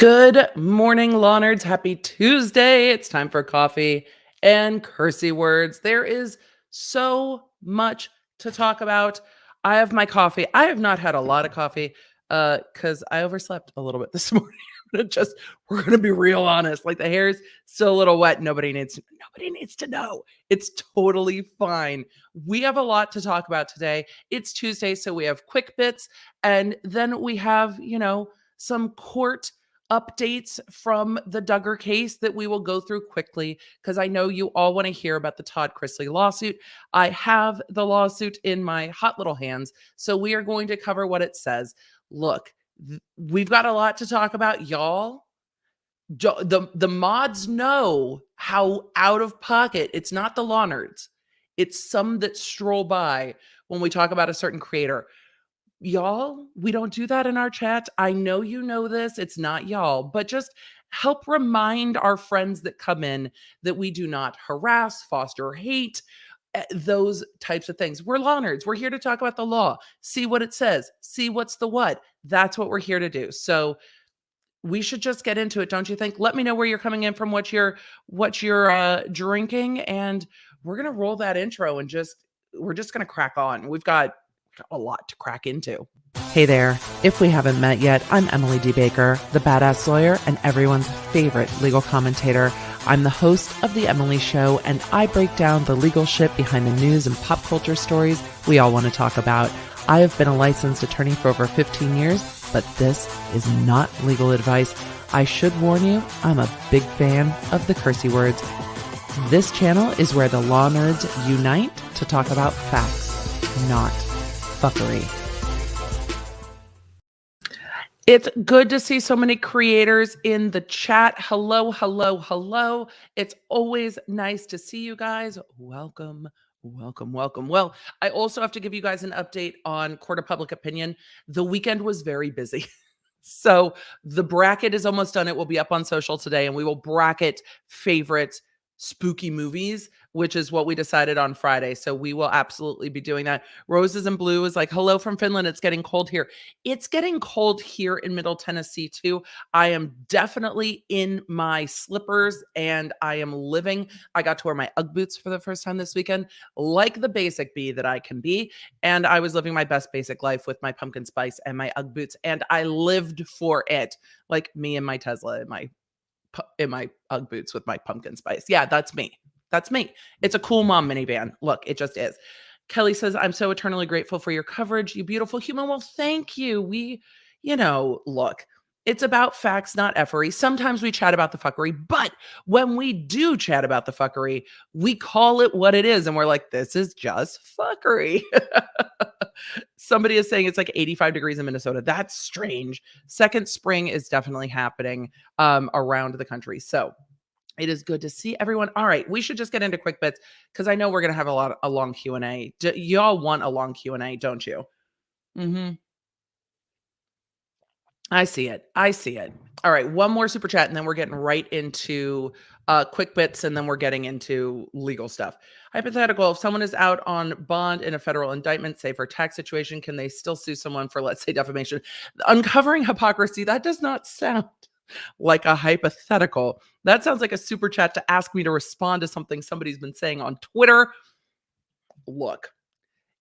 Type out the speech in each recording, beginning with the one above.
Good morning, law nerds. Happy Tuesday. It's time for coffee and cursey words. There is so much to talk about. I have my coffee. I have not had a lot of coffee because I overslept a little bit this morning. We're gonna be real honest. Like the hair's still a little wet. Nobody needs to know. It's totally fine. We have a lot to talk about today. It's Tuesday, so we have quick bits, and then we have, some court updates from the Duggar case that we will go through quickly because I know you all want to hear about the Todd Chrisley lawsuit. I have the lawsuit in my hot little hands, so we are going to cover what it says. Look, we've got a lot to talk about, y'all. The mods know how out of pocket. It's not the law nerds. It's some that stroll by when we talk about a certain creator. Y'all, we don't do that in our chat. I know you know this. It's not y'all, but just help remind our friends that come in that we do not harass, foster hate, those types of things. We're law nerds. We're here to talk about the law, see what it says, see what's the what. That's what we're here to do. So we should just get into it, don't you think? Let me know where you're coming in from, what you're drinking, and we're gonna roll that intro and we're just gonna crack on. We've got a lot to crack into. Hey there. If we haven't met yet, I'm Emily D. Baker, the badass lawyer and everyone's favorite legal commentator. I'm the host of The Emily Show, and I break down the legal shit behind the news and pop culture stories we all want to talk about. I have been a licensed attorney for over 15 years, but this is not legal advice. I should warn you, I'm a big fan of the cursey words. This channel is where the law nerds unite to talk about facts, not fuckery. It's good to see so many creators in the chat. Hello, hello, hello. It's always nice to see you guys. Welcome, welcome, welcome. Well, I also have to give you guys an update on Court of Public Opinion. The weekend was very busy. So the bracket is almost done. It will be up on social today, and we will bracket favorite spooky movies, which is what we decided on Friday. So we will absolutely be doing that. Roses and Blue is like, hello from Finland. It's getting cold here. It's getting cold here in Middle Tennessee too. I am definitely in my slippers and I am living. I got to wear my Ugg boots for the first time this weekend, like the basic bee that I can be. And I was living my best basic life with my pumpkin spice and my Ugg boots. And I lived for it, like me and my Tesla in my Ugg boots with my pumpkin spice. Yeah, that's me. That's me. It's a cool mom minivan. Look, it just is. Kelly says, I'm so eternally grateful for your coverage, you beautiful human. Well, thank you. Look, it's about facts, not effery. Sometimes we chat about the fuckery, but when we do chat about the fuckery, we call it what it is. And we're like, this is just fuckery. Somebody is saying it's like 85 degrees in Minnesota. That's strange. Second spring is definitely happening around the country. So it is good to see everyone. All right, we should just get into quick bits because I know we're going to have a long Q&A. Y'all want a long Q&A, don't you? I see it. All right, one more super chat, and then we're getting right into quick bits, and then we're getting into legal stuff. Hypothetical, if someone is out on bond in a federal indictment, say for a tax situation, can they still sue someone for, let's say, defamation? Uncovering hypocrisy, that does not sound like a hypothetical. That sounds like a super chat to ask me to respond to something somebody's been saying on Twitter. Look,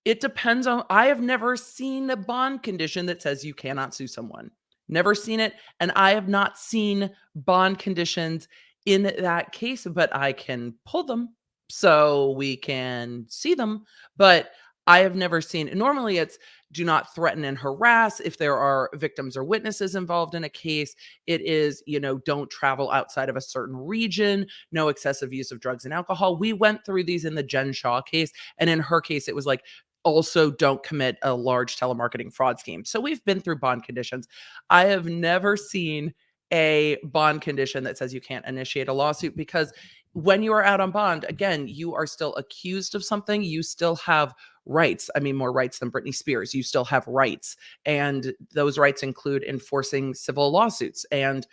it depends on, I have never seen a bond condition that says you cannot sue someone. Never seen it. And I have not seen bond conditions in that case, but I can pull them so we can see them. But I have never seen, normally it's do not threaten and harass. If there are victims or witnesses involved in a case, it is, don't travel outside of a certain region, no excessive use of drugs and alcohol. We went through these in the Jen Shaw case. And in her case, it was like, also don't commit a large telemarketing fraud scheme. So we've been through bond conditions. I have never seen a bond condition that says you can't initiate a lawsuit because when you are out on bond, again, you are still accused of something. You still have rights. I mean, more rights than Britney Spears. You still have rights. And those rights include enforcing civil lawsuits. And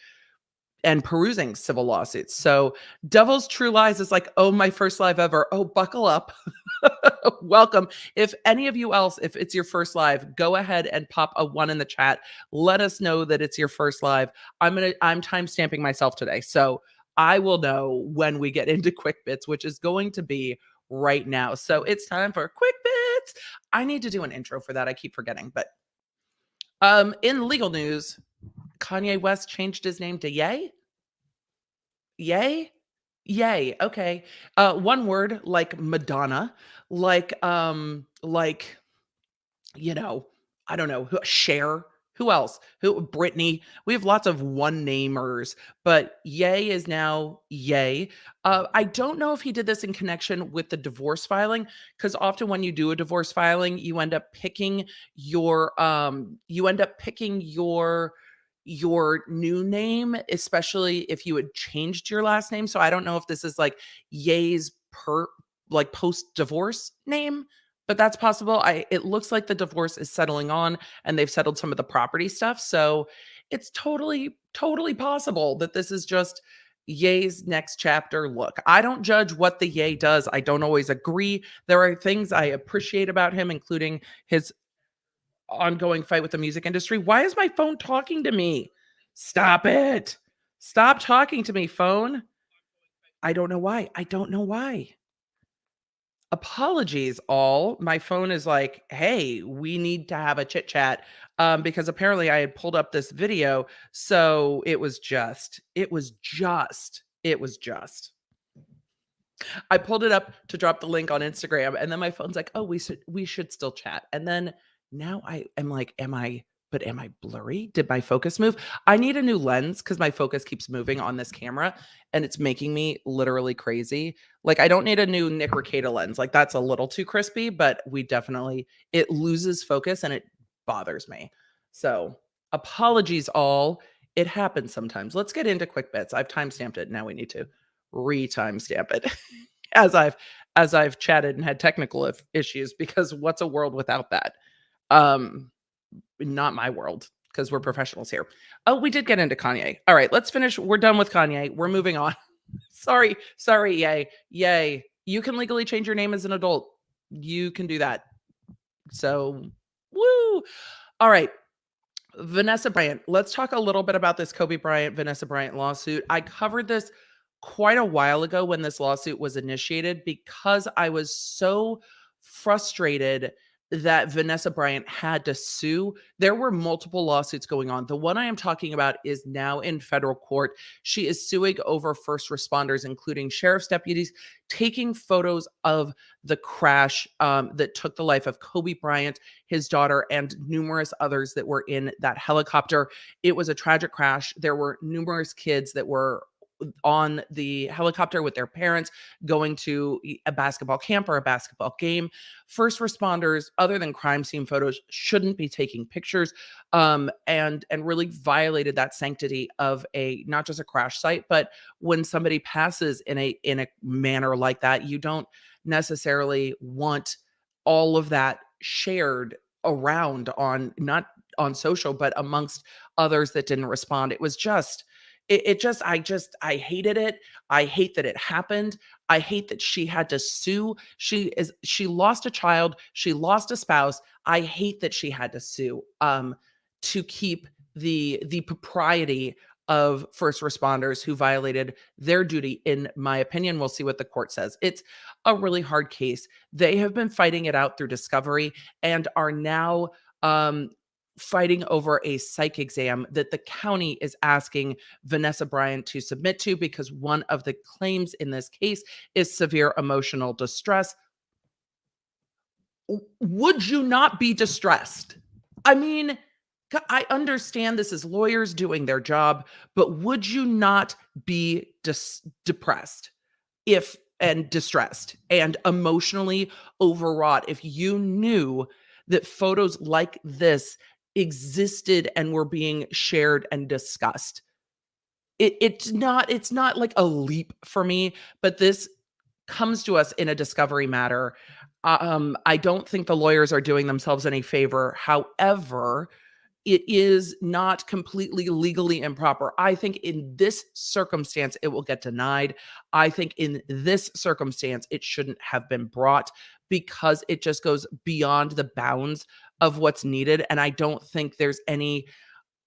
and perusing civil lawsuits. So Devil's True Lies is like, oh, my first live ever. Oh, buckle up. Welcome. If any of you else, if it's your first live, go ahead and pop a 1 in the chat. Let us know that it's your first live. I'm time stamping myself today. So I will know when we get into quick bits, which is going to be right now. So it's time for quick bits. I need to do an intro for that. I keep forgetting. But in legal news, Kanye West changed his name to Ye. Yay? Yay. Okay. One word like Madonna, like, you know, I don't know, who Cher, who else? Who Britney. We have lots of one namers, but Yay is now Yay. I don't know if he did this in connection with the divorce filing, because often when you do a divorce filing, you end up picking your new name, especially if you had changed your last name. So I don't know if this is like Ye's post divorce name, but that's possible. It looks like the divorce is settling on and they've settled some of the property stuff. So it's totally possible that this is just Ye's next chapter. Look, I don't judge what the Ye does. I don't always agree. There are things I appreciate about him, including his ongoing fight with the music industry. Why is my phone talking to me? Stop it. Stop talking to me, phone. I don't know why. I don't know why. Apologies, all. My phone is like, hey, we need to have a chit chat because apparently I had pulled up this video. So it was just. I pulled it up to drop the link on Instagram, and then my phone's like, "Oh, we should still chat." And then now I am like, am I blurry? Did my focus move? I need a new lens because my focus keeps moving on this camera, and it's making me literally crazy. Like, I don't need a new Nick Rekieta lens. Like, that's a little too crispy, but it loses focus and it bothers me. So, apologies, all. It happens sometimes. Let's get into quick bits. I've timestamped it. Now we need to re-timestamp it as I've chatted and had technical issues, because what's a world without that? Not my world, because we're professionals here. Oh, we did get into Kanye. All right, let's finish. We're done with Kanye. We're moving on. Sorry, Yay. You can legally change your name as an adult. You can do that. So, woo. All right. Vanessa Bryant. Let's talk a little bit about this Kobe Bryant, Vanessa Bryant lawsuit. I covered this quite a while ago when this lawsuit was initiated, because I was so frustrated that Vanessa Bryant had to sue. There were multiple lawsuits going on. The one I am talking about is now in federal court. She is suing over first responders, including sheriff's deputies, taking photos of the crash that took the life of Kobe Bryant, his daughter, and numerous others that were in that helicopter. It was a tragic crash. There were numerous kids that were on the helicopter with their parents going to a basketball camp or a basketball game. First responders, other than crime scene photos, shouldn't be taking pictures, and really violated that sanctity of a not just a crash site, but when somebody passes in a manner like that, you don't necessarily want all of that shared around on, not on social, but amongst others that didn't respond. It was just I hated it. I hate that it happened. I hate that she had to sue. She lost a child. She lost a spouse. I hate that she had to sue to keep the propriety of first responders who violated their duty. In my opinion, we'll see what the court says. It's a really hard case. They have been fighting it out through discovery and are now fighting over a psych exam that the county is asking Vanessa Bryant to submit to, because one of the claims in this case is severe emotional distress. Would you not be distressed? I mean, I understand this is lawyers doing their job, but would you not be depressed and distressed and emotionally overwrought if you knew that photos like this existed and were being shared and discussed? It's not like a leap for me, but this comes to us in a discovery matter. I don't think the lawyers are doing themselves any favor. However, it is not completely legally improper. I think in this circumstance, it will get denied. I think in this circumstance, it shouldn't have been brought because it just goes beyond the bounds of what's needed. And I don't think there's any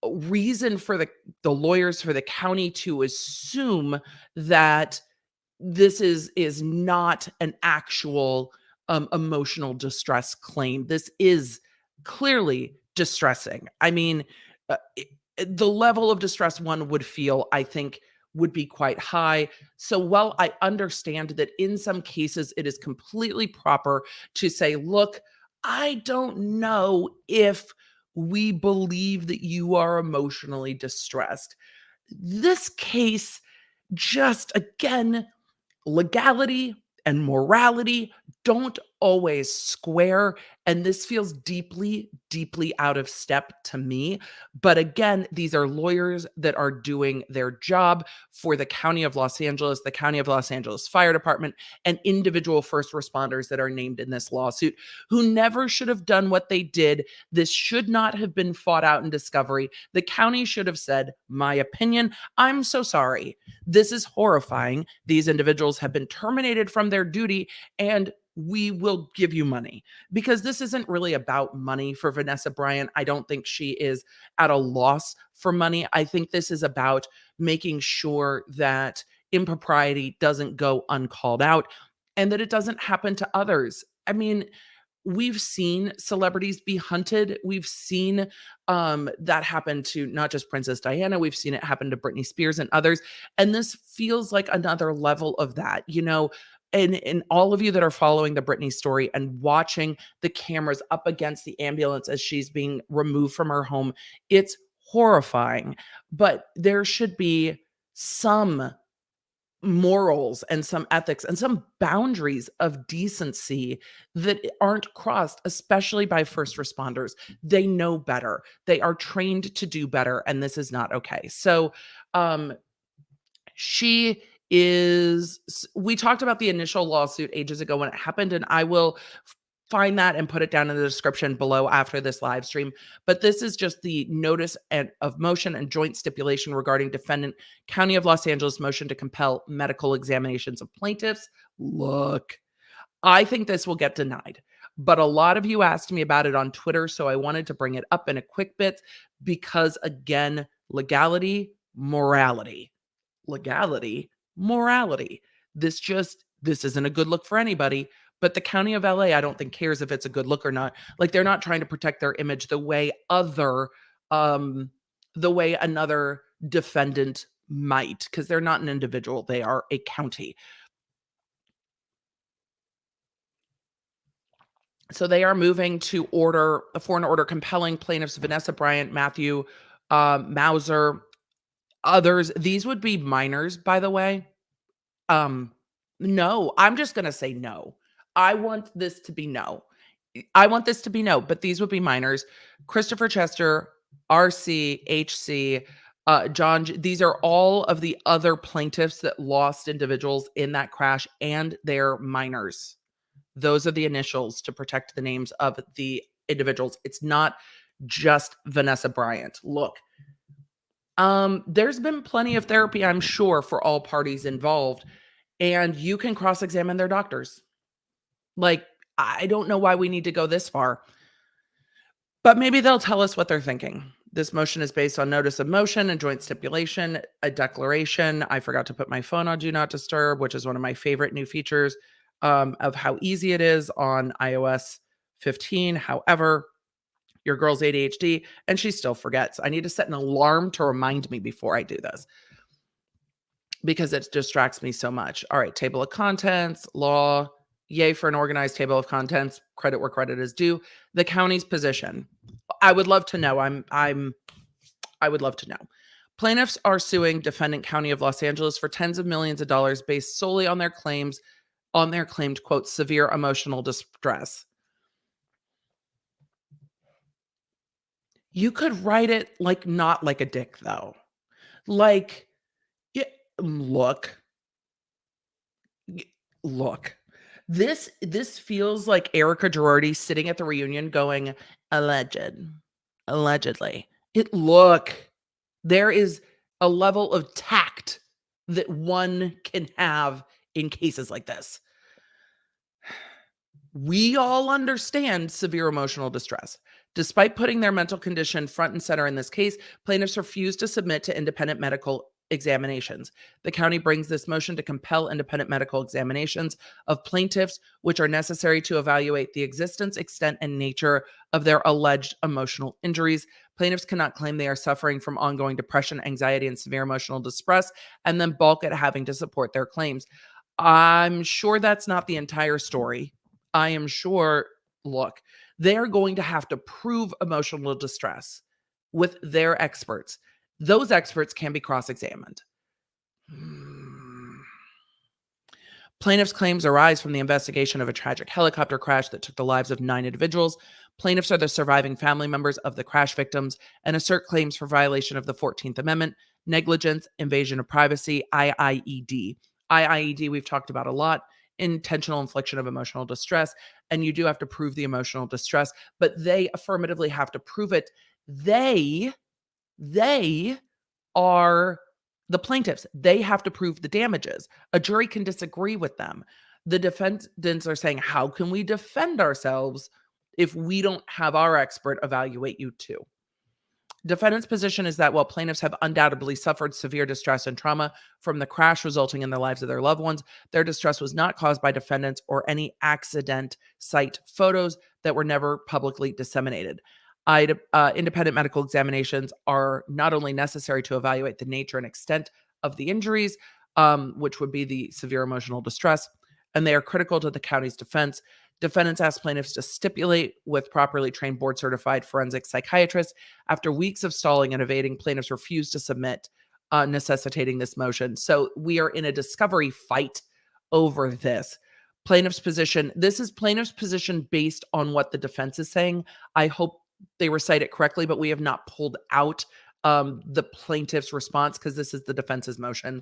reason for the lawyers for the county to assume that this is not an actual emotional distress claim. This is clearly distressing. I mean, the level of distress one would feel, I think, would be quite high. So while I understand that in some cases it is completely proper to say, look, I don't know if we believe that you are emotionally distressed. This case just again, legality and morality don't always square. And this feels deeply, deeply out of step to me. But again, these are lawyers that are doing their job for the County of Los Angeles, the County of Los Angeles Fire Department, and individual first responders that are named in this lawsuit who never should have done what they did. This should not have been fought out in discovery. The county should have said, my opinion, I'm so sorry. This is horrifying. These individuals have been terminated from their duty, and we will give you money, because this isn't really about money for Vanessa Bryant. I don't think she is at a loss for money. I think this is about making sure that impropriety doesn't go uncalled out and that it doesn't happen to others. I mean, we've seen celebrities be hunted. We've seen that happen to not just Princess Diana. We've seen it happen to Britney Spears and others. And this feels like another level of that, you know. And all of you that are following the Britney story and watching the cameras up against the ambulance as she's being removed from her home, it's horrifying. But there should be some morals and some ethics and some boundaries of decency that aren't crossed, especially by first responders. They know better. They are trained to do better, and this is not okay. So, she is we talked about the initial lawsuit ages ago when it happened, and I will find that and put it down in the description below after this live stream. But this is just the notice of motion and joint stipulation regarding defendant County of Los Angeles motion to compel medical examinations of plaintiffs. Look, I think this will get denied, but a lot of you asked me about it on Twitter, so I wanted to bring it up in a quick bit because, again, legality, morality. Legality, morality. This isn't a good look for anybody, but the County of LA, I don't think cares if it's a good look or not. Like, they're not trying to protect their image the way another defendant might, because they're not an individual, they are a county. So they are moving to for an order compelling plaintiffs Vanessa Bryant, Matthew Mauser, others. These would be minors, by the way. No, I'm just gonna say no. I want this to be no. I want this to be no, but these would be minors. Christopher Chester, RC, HC, these are all of the other plaintiffs that lost individuals in that crash, and they're minors. Those are the initials to protect the names of the individuals. It's not just Vanessa Bryant. Look, there's been plenty of therapy, I'm sure, for all parties involved, and you can cross-examine their doctors. Like, I don't know why we need to go this far, but maybe they'll tell us what they're thinking. This motion is based on notice of motion and joint stipulation, a declaration. I forgot to put my phone on Do Not Disturb, which is one of my favorite new features of how easy it is on iOS 15. However, your girl's ADHD and she still forgets. I need to set an alarm to remind me before I do this because it distracts me so much. All right, table of contents, law, yay for an organized table of contents, credit where credit is due. The county's position. I would love to know. I would love to know. Plaintiffs are suing defendant County of Los Angeles for tens of millions of dollars based solely on their claimed, quote, severe emotional distress. You could write it like not like a dick, though. Like, yeah, look. This feels like Erica Girardi sitting at the reunion going, alleged. Allegedly. Look, there is a level of tact that one can have in cases like this. We all understand severe emotional distress. Despite putting their mental condition front and center in this case, plaintiffs refuse to submit to independent medical examinations. The county brings this motion to compel independent medical examinations of plaintiffs, which are necessary to evaluate the existence, extent, and nature of their alleged emotional injuries. Plaintiffs cannot claim they are suffering from ongoing depression, anxiety, and severe emotional distress, and then balk at having to support their claims. I'm sure that's not the entire story. I am sure, look, they're going to have to prove emotional distress with their experts. Those experts can be cross-examined. Plaintiffs' claims arise from the investigation of a tragic helicopter crash that took the lives of 9 individuals. Plaintiffs are the surviving family members of the crash victims and assert claims for violation of the 14th Amendment, negligence, invasion of privacy, IIED. IIED, we've talked about a lot, intentional infliction of emotional distress, and you do have to prove the emotional distress, but they affirmatively have to prove it. They are the plaintiffs. They have to prove the damages. A jury can disagree with them. The defendants are saying, how can we defend ourselves if we don't have our expert evaluate you too? Defendant's position is that while plaintiffs have undoubtedly suffered severe distress and trauma from the crash resulting in the lives of their loved ones, their distress was not caused by defendants or any accident site photos that were never publicly disseminated. Independent medical examinations are not only necessary to evaluate the nature and extent of the injuries, which would be the severe emotional distress, and they are critical to the county's defense. Defendants asked plaintiffs to stipulate with properly trained board-certified forensic psychiatrists. After weeks of stalling and evading, plaintiffs refused to submit, necessitating this motion. So we are in a discovery fight over this. This is plaintiff's position based on what the defense is saying. I hope they recite it correctly, but we have not pulled out the plaintiff's response because this is the defense's motion.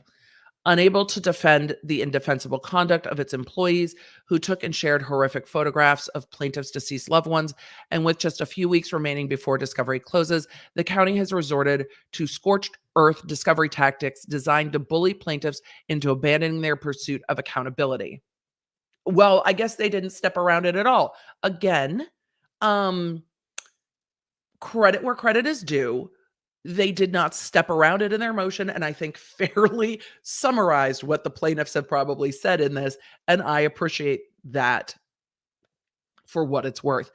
Unable to defend the indefensible conduct of its employees who took and shared horrific photographs of plaintiffs' deceased loved ones, and with just a few weeks remaining before discovery closes, the county has resorted to scorched earth discovery tactics designed to bully plaintiffs into abandoning their pursuit of accountability. Well, I guess they didn't step around it at all. Again, credit where credit is due. They did not step around it in their motion, and I think fairly summarized what the plaintiffs have probably said in this, and I appreciate that for what it's worth.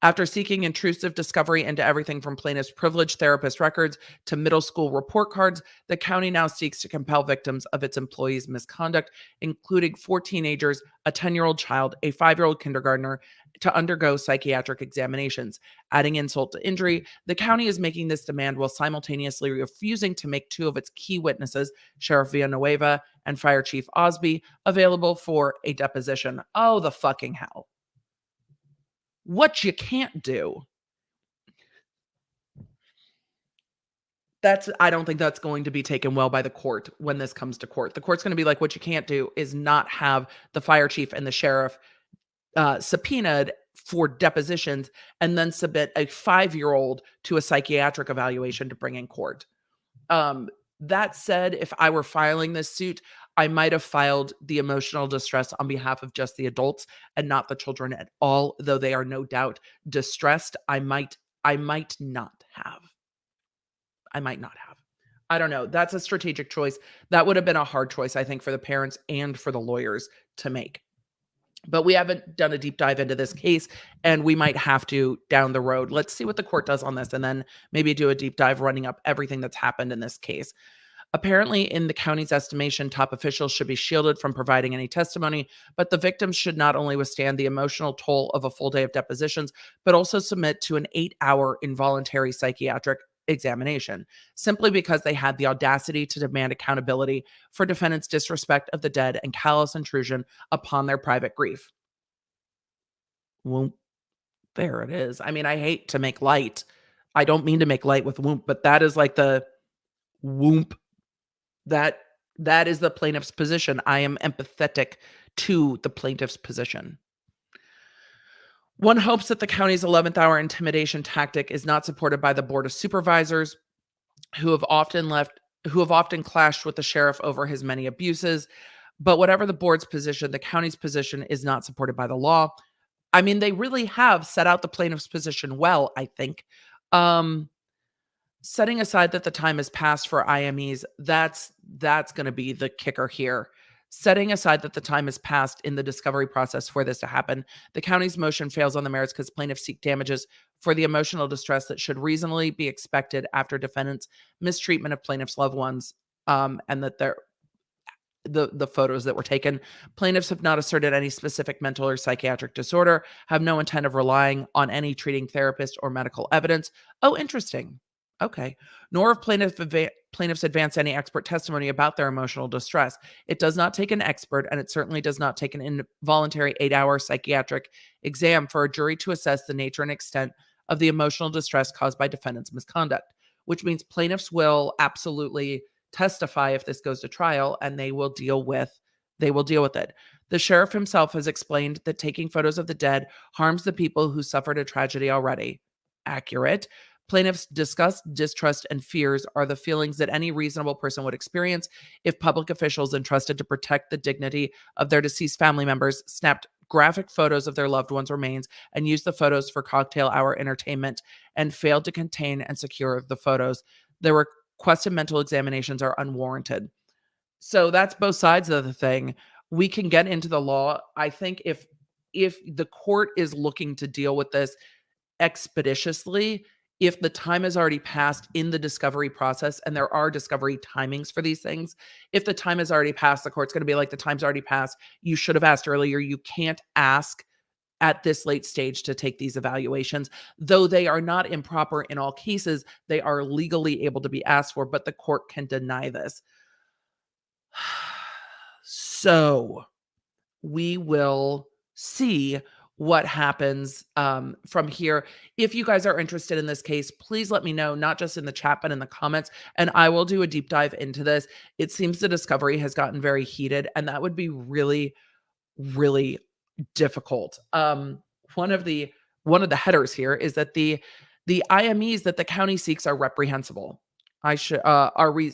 After seeking intrusive discovery into everything from plaintiffs' privileged therapist records to middle school report cards, the county now seeks to compel victims of its employees' misconduct, including 4 teenagers, a 10-year-old child, a 5-year-old kindergartner, to undergo psychiatric examinations. Adding insult to injury, the county is making this demand while simultaneously refusing to make 2 of its key witnesses, Sheriff Villanueva and Fire Chief Osby, available for a deposition. Oh, the fucking hell. What you can't do. I don't think that's going to be taken well by the court when this comes to court. The court's going to be like, what you can't do is not have the fire chief and the sheriff subpoenaed for depositions and then submit a 5-year-old to a psychiatric evaluation to bring in court. That said, if I were filing this suit, I might have filed the emotional distress on behalf of just the adults and not the children at all, though they are no doubt distressed. I might not have. I don't know. That's a strategic choice. That would have been a hard choice, I think, for the parents and for the lawyers to make. But we haven't done a deep dive into this case, and we might have to down the road. Let's see what the court does on this, and then maybe do a deep dive running up everything that's happened in this case. Apparently, in the county's estimation, top officials should be shielded from providing any testimony, but the victims should not only withstand the emotional toll of a full day of depositions, but also submit to an 8-hour involuntary psychiatric examination, simply because they had the audacity to demand accountability for defendants' disrespect of the dead and callous intrusion upon their private grief. Well, there it is. I mean, I hate to make light. I don't mean to make light with whoop, but that is like the whoop. That is the plaintiff's position. I am empathetic to the plaintiff's position. One hopes that the county's 11th hour intimidation tactic is not supported by the Board of Supervisors, who have often clashed with the sheriff over his many abuses. But whatever the board's position, the county's position is not supported by the law. I mean, they really have set out the plaintiff's position well, I think. Um, Setting aside that the time has passed for IMEs, that's going to be the kicker here. Setting aside that the time has passed in the discovery process for this to happen, the county's motion fails on the merits because plaintiffs seek damages for the emotional distress that should reasonably be expected after defendants' mistreatment of plaintiffs' loved ones, and that the photos that were taken. Plaintiffs have not asserted any specific mental or psychiatric disorder, have no intent of relying on any treating therapist or medical evidence. Oh, interesting. Okay. Nor have plaintiffs advanced any expert testimony about their emotional distress. It does not take an expert, and it certainly does not take an involuntary 8-hour psychiatric exam for a jury to assess the nature and extent of the emotional distress caused by defendant's misconduct, which means plaintiffs will absolutely testify if this goes to trial, and they will deal with it. The sheriff himself has explained that taking photos of the dead harms the people who suffered a tragedy already. Accurate. Plaintiffs' disgust, distrust, and fears are the feelings that any reasonable person would experience if public officials entrusted to protect the dignity of their deceased family members snapped graphic photos of their loved ones' remains and used the photos for cocktail hour entertainment and failed to contain and secure the photos. Their requested mental examinations are unwarranted. So that's both sides of the thing. We can get into the law. I think if the court is looking to deal with this expeditiously, if the time has already passed in the discovery process, and there are discovery timings for these things, if the time has already passed, the court's going to be like, the time's already passed. You should have asked earlier. You can't ask at this late stage to take these evaluations. Though they are not improper in all cases, they are legally able to be asked for, but the court can deny this. So we will see what happens from here. If you guys are interested in this case, please let me know, not just in the chat, but in the comments, and I will do a deep dive into this. It seems the discovery has gotten very heated, and that would be really, really difficult. One of the headers here is that the IMEs that the county seeks are reprehensible.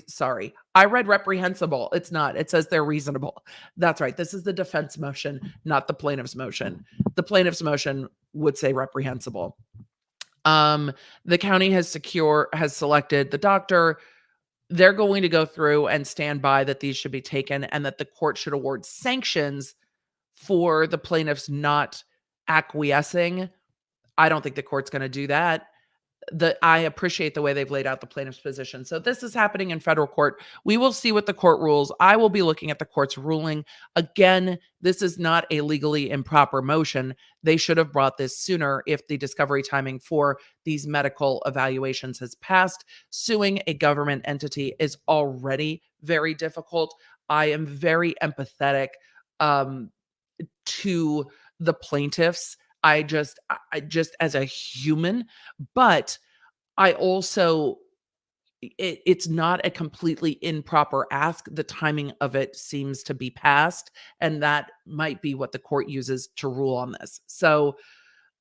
Sorry. I read reprehensible. It's not. It says they're reasonable. That's right. This is the defense motion, not the plaintiff's motion. The plaintiff's motion would say reprehensible. The county has selected the doctor. They're going to go through and stand by that these should be taken and that the court should award sanctions for the plaintiffs not acquiescing. I don't think the court's going to do that. I appreciate the way they've laid out the plaintiff's position. So this is happening in federal court. We will see what the court rules. I will be looking at the court's ruling. Again, this is not a legally improper motion. They should have brought this sooner if the discovery timing for these medical evaluations has passed. Suing a government entity is already very difficult. I am very empathetic to the plaintiffs. I just as a human, but I also, it's not a completely improper ask. The timing of it seems to be past, and that might be what the court uses to rule on this. So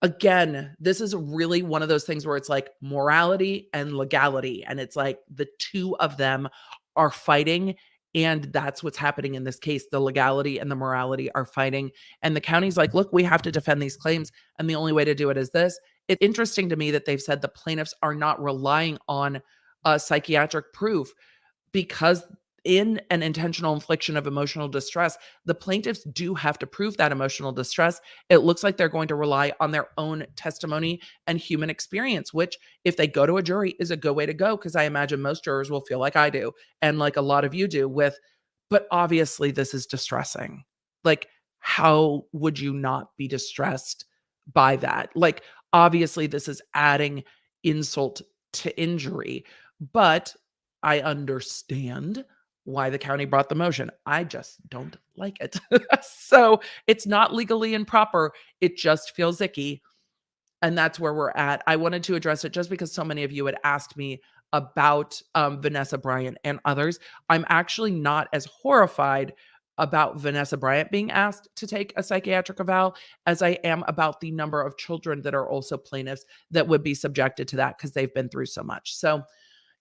again, this is really one of those things where it's like morality and legality, and it's like the two of them are fighting. And that's what's happening in this case. The legality and the morality are fighting. And the county's like, look, we have to defend these claims. And the only way to do it is this. It's interesting to me that they've said the plaintiffs are not relying on psychiatric proof because in an intentional infliction of emotional distress, the plaintiffs do have to prove that emotional distress. It looks like they're going to rely on their own testimony and human experience, which if they go to a jury is a good way to go, because I imagine most jurors will feel like I do and like a lot of you do but obviously this is distressing. Like, how would you not be distressed by that? Like, obviously this is adding insult to injury, but I understand why the county brought the motion. I just don't like it. So it's not legally improper. It just feels icky. And that's where we're at. I wanted to address it just because so many of you had asked me about Vanessa Bryant and others. I'm actually not as horrified about Vanessa Bryant being asked to take a psychiatric eval as I am about the number of children that are also plaintiffs that would be subjected to that because they've been through so much. So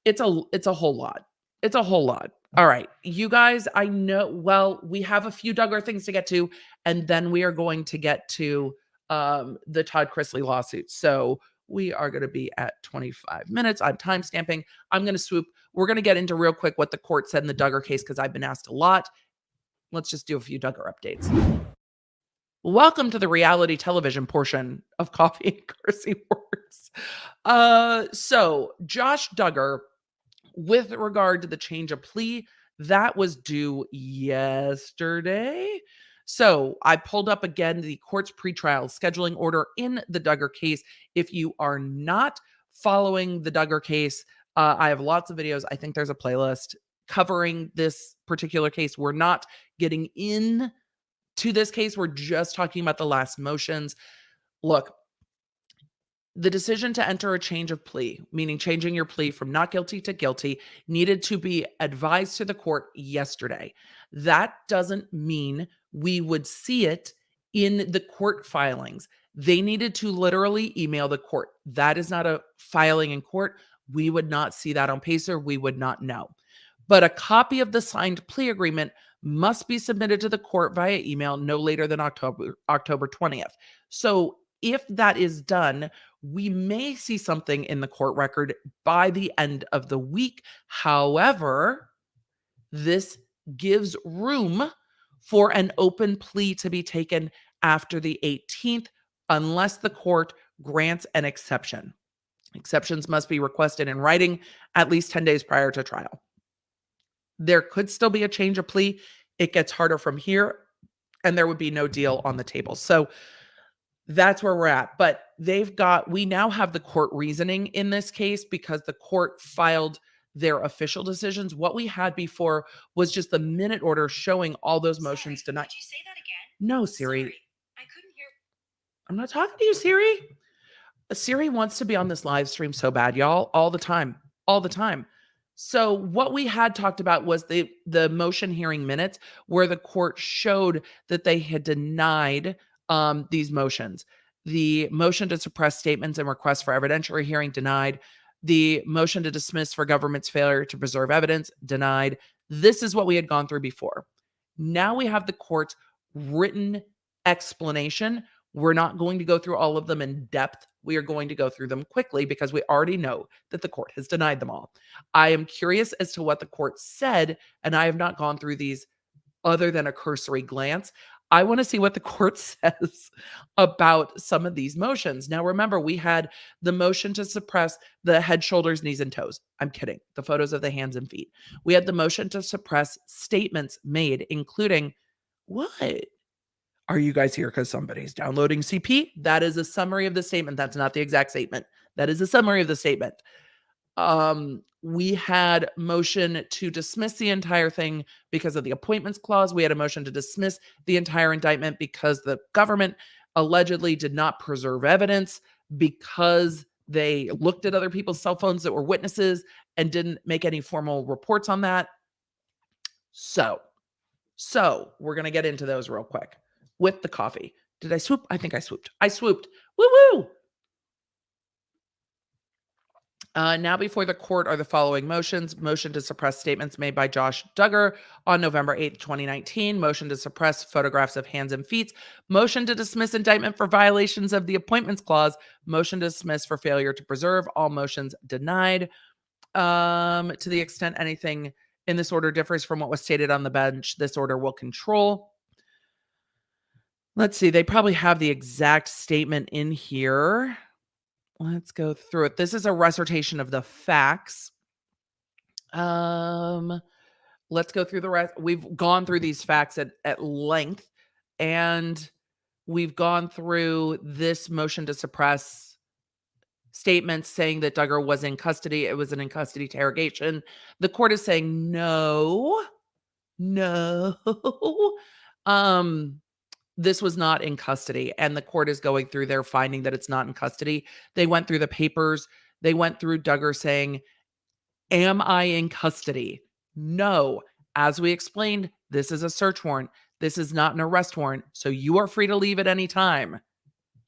it's a whole lot. It's a whole lot. All right, you guys, I know, well, we have a few Duggar things to get to, and then we are going to get to the Todd Chrisley lawsuit. So we are going to be at 25 minutes on time stamping. I'm going to swoop. We're going to get into real quick what the court said in the Duggar case because I've been asked a lot. Let's just do a few Duggar updates. Welcome to the reality television portion of Coffee and Cursey Words. So Josh Duggar, with regard to the change of plea, that was due yesterday. So I pulled up again the court's pretrial scheduling order in the Duggar case. If you are not following the Duggar case, I have lots of videos. I think there's a playlist covering this particular case. We're not getting in to this case. We're just talking about the last motions. Look, the decision to enter a change of plea, meaning changing your plea from not guilty to guilty, needed to be advised to the court yesterday. That doesn't mean we would see it in the court filings. They needed to literally email the court. That is not a filing in court. We would not see that on Pacer. We would not know. But a copy of the signed plea agreement must be submitted to the court via email no later than October 20th. So if that is done, we may see something in the court record by the end of the week. However, this gives room for an open plea to be taken after the 18th, unless the court grants an exception. Exceptions must be requested in writing at least 10 days prior to trial. There could still be a change of plea. It gets harder from here, and there would be no deal on the table. So that's where we're at. But we now have the court reasoning in this case because the court filed their official decisions. What we had before was just the minute order showing all those motions denied. Did you say that again? No, Siri. Sorry, I couldn't hear. I'm not talking to you, Siri. Siri wants to be on this live stream so bad, y'all, all the time. So what we had talked about was the motion hearing minutes where the court showed that they had denied these motions. The motion to suppress statements and requests for evidentiary hearing denied. The motion to dismiss for government's failure to preserve evidence denied. This is what we had gone through before. Now we have the court's written explanation. We're not going to go through all of them in depth. We are going to go through them quickly because we already know that the court has denied them all. I am curious as to what the court said, and I have not gone through these other than a cursory glance. I want to see what the court says about some of these motions. Now, remember, we had the motion to suppress the head, shoulders, knees, and toes. I'm kidding. The photos of the hands and feet. We had the motion to suppress statements made, including, what? Are you guys here because somebody's downloading CP? That is a summary of the statement. That's not the exact statement. That is a summary of the statement. We had motion to dismiss the entire thing because of the appointments clause. We had a motion to dismiss the entire indictment because the government allegedly did not preserve evidence because they looked at other people's cell phones that were witnesses and didn't make any formal reports on that. So we're going to get into those real quick with the coffee. Did I swoop? I think I swooped. Woo-woo! Now before the court are the following motions. Motion to suppress statements made by Josh Duggar on November 8th, 2019. Motion to suppress photographs of hands and feet. Motion to dismiss indictment for violations of the appointments clause. Motion to dismiss for failure to preserve. All motions denied. To the extent anything in this order differs from what was stated on the bench, this order will control. Let's see. They probably have the exact statement in here. Let's go through it. This is a recitation of the facts. Let's go through the rest. We've gone through these facts at length, and we've gone through this motion to suppress statements saying that Duggar was in custody. It was an in-custody interrogation. The court is saying no. This was not in custody, and the court is going through their finding that it's not in custody. They went through the papers. They went through Duggar saying, am I in custody? No. As we explained, this is a search warrant. This is not an arrest warrant. So you are free to leave at any time.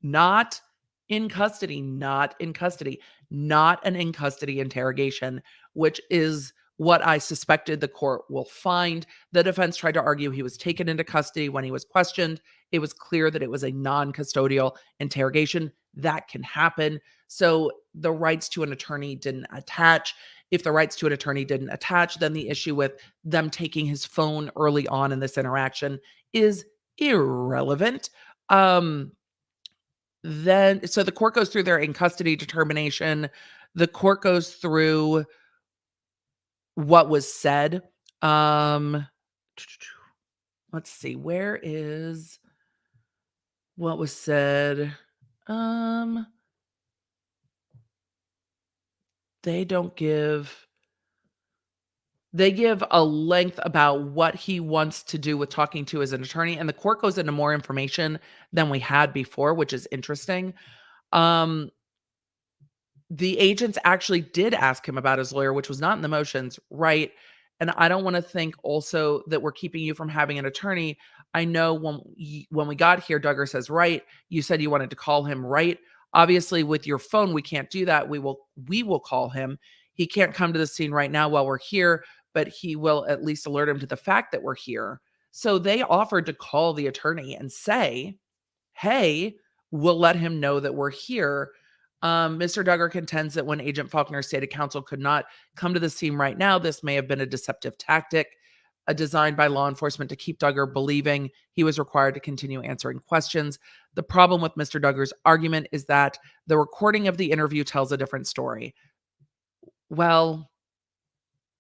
Not in custody, not in custody, not an in custody interrogation, which is what I suspected the court will find. The defense tried to argue he was taken into custody when he was questioned. It was clear that it was a non-custodial interrogation. That can happen. So the rights to an attorney didn't attach. If the rights to an attorney didn't attach, then the issue with them taking his phone early on in this interaction is irrelevant. Then, so the court goes through their in custody determination. The court goes through what was said. Let's see, where is what was said? They don't give, they give a length about what he wants to do with talking to as an attorney, and the court goes into more information than we had before, which is interesting. The agents actually did ask him about his lawyer, which was not in the motions, right? And I don't want to think also that we're keeping you from having an attorney. I know when we got here, Duggar says, right, you said you wanted to call him, right? Obviously, with your phone, we can't do that. We will call him. He can't come to the scene right now while we're here, but he will at least alert him to the fact that we're here. So they offered to call the attorney and say, hey, we'll let him know that we're here. Mr. Duggar contends that when Agent Faulkner stated counsel could not come to the scene right now, this may have been a deceptive tactic designed by law enforcement to keep Duggar believing he was required to continue answering questions. The problem with Mr. Duggar's argument is that the recording of the interview tells a different story. Well,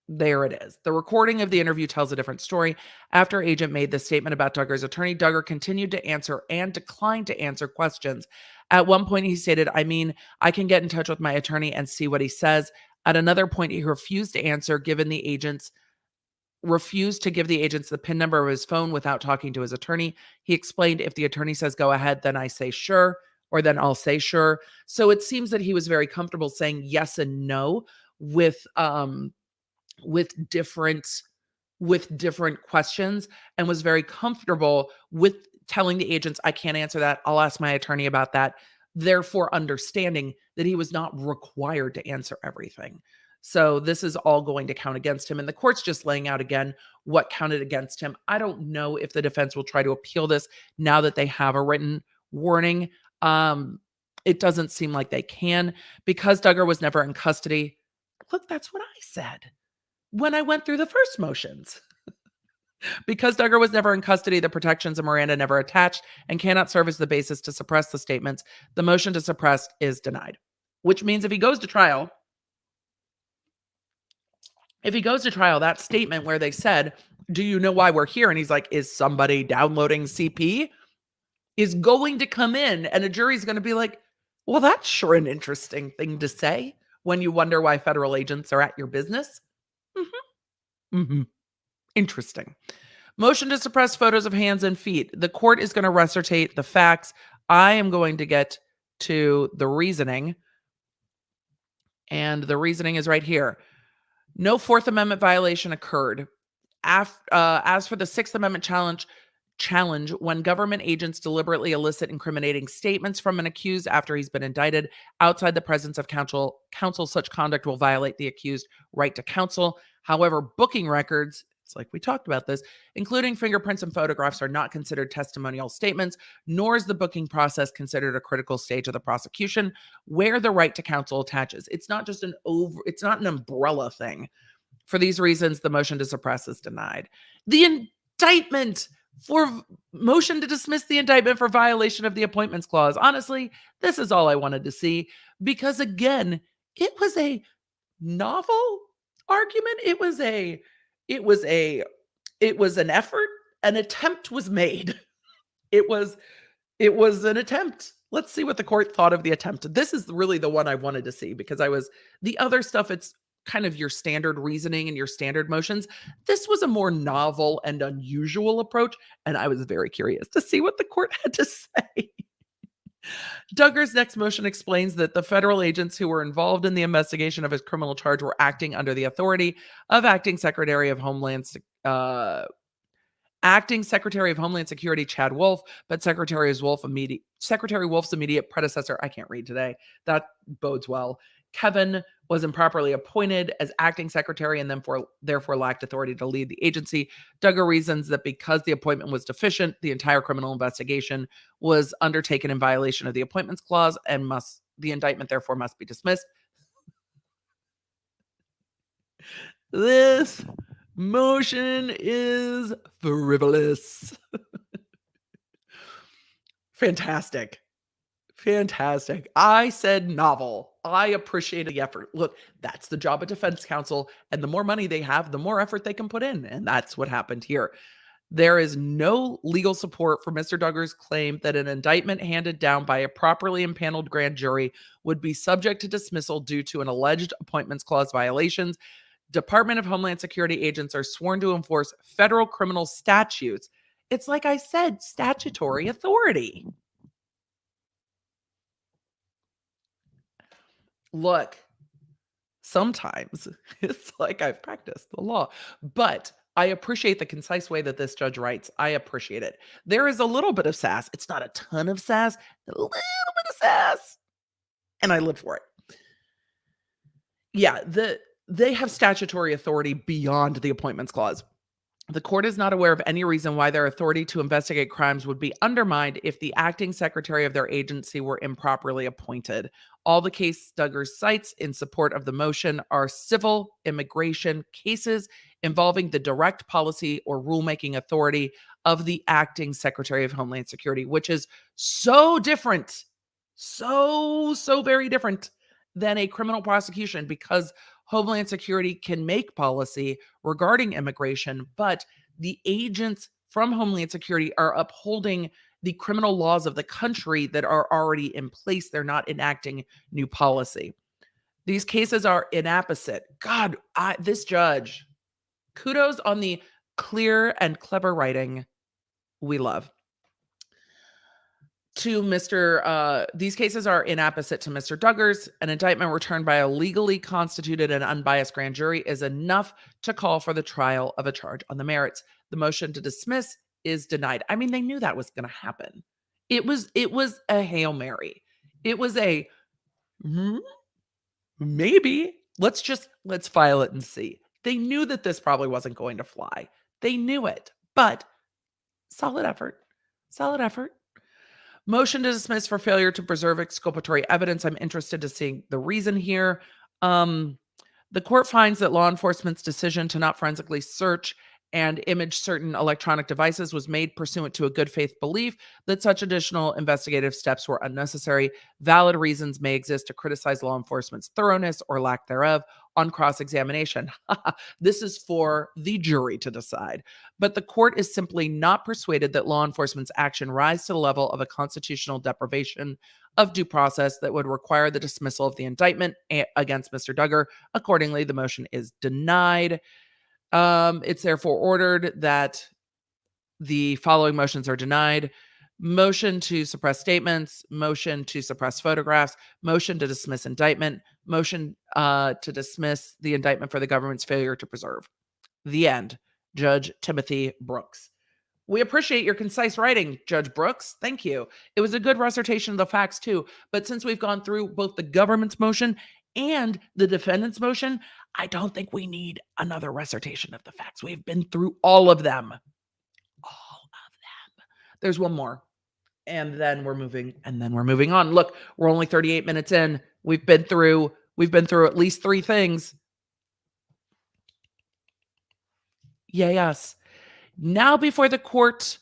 there it is. The recording of the interview tells a different story. After Agent made the statement about Duggar's attorney, Duggar continued to answer and declined to answer questions. At one point, he stated, I can get in touch with my attorney and see what he says. At another point, he refused to answer, refused to give the agents the PIN number of his phone without talking to his attorney. He explained, if the attorney says go ahead, then I say sure, or then I'll say sure. So it seems that he was very comfortable saying yes and no with different questions, and was very comfortable with telling the agents, I can't answer that. I'll ask my attorney about that. Therefore, understanding that he was not required to answer everything. So this is all going to count against him. And the court's just laying out again what counted against him. I don't know if the defense will try to appeal this now that they have a written warning. It doesn't seem like they can, because Duggar was never in custody. Look, that's what I said when I went through the first motions. Because Duggar was never in custody, the protections of Miranda never attached and cannot serve as the basis to suppress the statements. The motion to suppress is denied, which means if he goes to trial, that statement where they said, do you know why we're here? And he's like, is somebody downloading CP? Is going to come in, and a jury's going to be like, well, that's sure an interesting thing to say when you wonder why federal agents are at your business. Interesting. Motion to suppress photos of hands and feet. The court is going to recitate the facts. I am going to get to the reasoning. And the reasoning is right here. No Fourth Amendment violation occurred. As for the Sixth Amendment challenge, when government agents deliberately elicit incriminating statements from an accused after he's been indicted outside the presence of counsel, such conduct will violate the accused right to counsel. However, booking records, it's like we talked about this, including fingerprints and photographs, are not considered testimonial statements, nor is the booking process considered a critical stage of the prosecution where the right to counsel attaches. It's not just it's not an umbrella thing. For these reasons, the motion to suppress is denied. The indictment for motion to dismiss the indictment for violation of the appointments clause. Honestly, this is all I wanted to see, because again, it was a novel argument. It was an effort. An attempt was made. It was an attempt. Let's see what the court thought of the attempt. This is really the one I wanted to see, because the other stuff, it's kind of your standard reasoning and your standard motions. This was a more novel and unusual approach, and I was very curious to see what the court had to say. Duggar's next motion explains that the federal agents who were involved in the investigation of his criminal charge were acting under the authority of Acting Secretary of Homeland uh, acting Secretary of Homeland Security Chad Wolf, but Secretary Wolf's immediate predecessor, I can't read today. That bodes well. Kevin was improperly appointed as acting secretary and then therefore lacked authority to lead the agency. Duggar reasons that because the appointment was deficient, the entire criminal investigation was undertaken in violation of the appointments clause and the indictment therefore must be dismissed. This motion is frivolous. Fantastic. I said novel. I appreciate the effort. Look, that's the job of defense counsel. And the more money they have, the more effort they can put in. And that's what happened here. There is no legal support for Mr. Duggar's claim that an indictment handed down by a properly impaneled grand jury would be subject to dismissal due to an alleged appointments clause violations. Department of Homeland Security agents are sworn to enforce federal criminal statutes. It's like I said, statutory authority. Look, sometimes it's like I've practiced the law, but I appreciate the concise way that this judge writes. I appreciate it. There is a little bit of sass. It's not a ton of sass, a little bit of sass, and I live for it. Yeah, they have statutory authority beyond the appointments clause. The court is not aware of any reason why their authority to investigate crimes would be undermined if the acting secretary of their agency were improperly appointed. All the case Duggar cites in support of the motion are civil immigration cases involving the direct policy or rulemaking authority of the acting secretary of Homeland Security, which is so different, so very different than a criminal prosecution, because Homeland Security can make policy regarding immigration, but the agents from Homeland Security are upholding the criminal laws of the country that are already in place. They're not enacting new policy. These cases are inapposite. God, this judge, kudos on the clear and clever writing we love. These cases are inapposite to Mr. Duggar's. An indictment returned by a legally constituted and unbiased grand jury is enough to call for the trial of a charge on the merits. The motion to dismiss is denied. I mean, they knew that was going to happen. It was a Hail Mary. It was a maybe. Let's file it and see. They knew that this probably wasn't going to fly. They knew it, but solid effort. Motion to dismiss for failure to preserve exculpatory evidence. I'm interested to see the reason here. The court finds that law enforcement's decision to not forensically search and image certain electronic devices was made pursuant to a good faith belief that such additional investigative steps were unnecessary. Valid reasons may exist to criticize law enforcement's thoroughness or lack thereof on cross-examination. This is for the jury to decide. But the court is simply not persuaded that law enforcement's action rise to the level of a constitutional deprivation of due process that would require the dismissal of the indictment against Mr. Duggar. Accordingly, the motion is denied. It's therefore ordered that the following motions are denied: motion to suppress statements, motion to suppress photographs, motion to dismiss indictment, motion to dismiss the indictment for the government's failure to preserve. The end. Judge Timothy Brooks. We appreciate your concise writing, Judge Brooks. Thank you. It was a good recitation of the facts too. But since we've gone through both the government's motion and the defendant's motion, I don't think we need another recitation of the facts. We've been through all of them. There's one more. And then we're moving on. Look, we're only 38 minutes in. We've been through at least 3 things. Yay us. Now before the court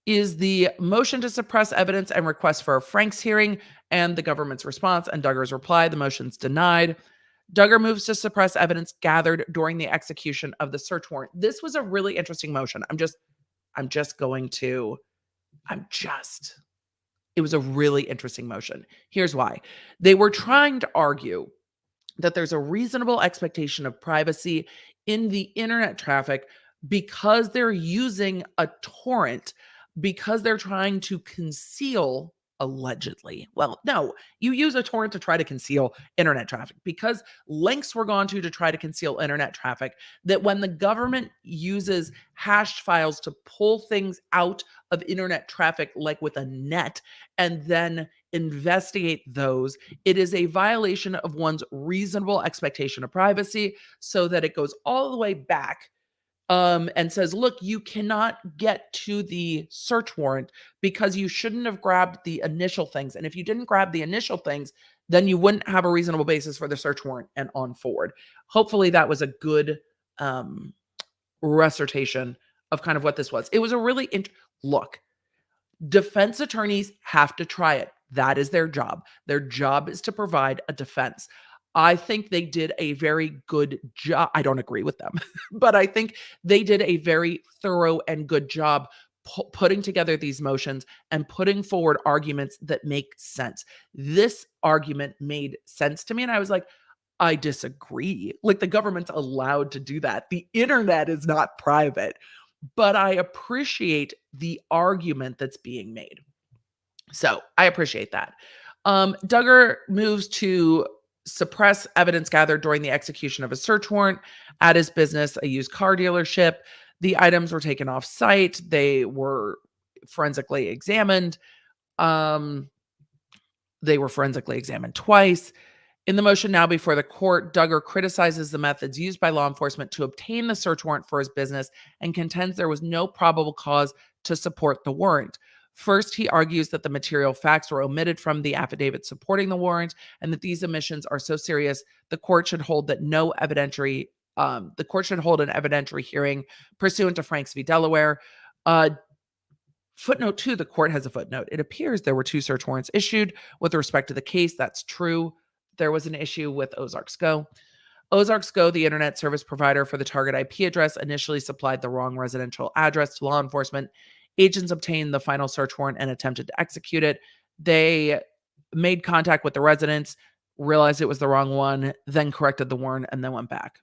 is the motion to suppress evidence and request for a Franks hearing, and the government's response and Duggar's reply. The motion's denied. Duggar moves to suppress evidence gathered during the execution of the search warrant. This was a really interesting motion. It was a really interesting motion. Here's why. They were trying to argue that there's a reasonable expectation of privacy in the internet traffic because they're using a torrent, because they're trying to conceal allegedly. Well, no, you use a torrent to try to conceal internet traffic because links were gone to try to conceal internet traffic. That when the government uses hashed files to pull things out of internet traffic, like with a net, and then investigate those, it is a violation of one's reasonable expectation of privacy, so that it goes all the way back and says, look, you cannot get to the search warrant because you shouldn't have grabbed the initial things. And if you didn't grab the initial things, then you wouldn't have a reasonable basis for the search warrant and on forward. Hopefully that was a good recitation of kind of what this was. It was a really look, defense attorneys have to try it. That is their job. Their job is to provide a defense. I think they did a very good job. I don't agree with them, but I think they did a very thorough and good job putting together these motions and putting forward arguments that make sense. This argument made sense to me, and I was like, I disagree. Like, the government's allowed to do that. The internet is not private, but I appreciate the argument that's being made. So I appreciate that. Duggar moves to suppress evidence gathered during the execution of a search warrant at his business, a used car dealership. The items were taken off site. They were forensically examined. They were forensically examined twice. In the motion now before the court, Duggar criticizes the methods used by law enforcement to obtain the search warrant for his business and contends there was no probable cause to support the warrant. First, he argues that the material facts were omitted from the affidavit supporting the warrant, and that these omissions are so serious the court should hold an evidentiary hearing pursuant to Franks v. Delaware. Footnote 2, the court has a footnote. It appears there were 2 search warrants issued with respect to the case. That's true. There was an issue with Ozarks Go. Ozarks Go, the internet service provider for the target IP address, initially supplied the wrong residential address to law enforcement. Agents obtained the final search warrant and attempted to execute it. They made contact with the residents, realized it was the wrong one, then corrected the warrant, and then went back.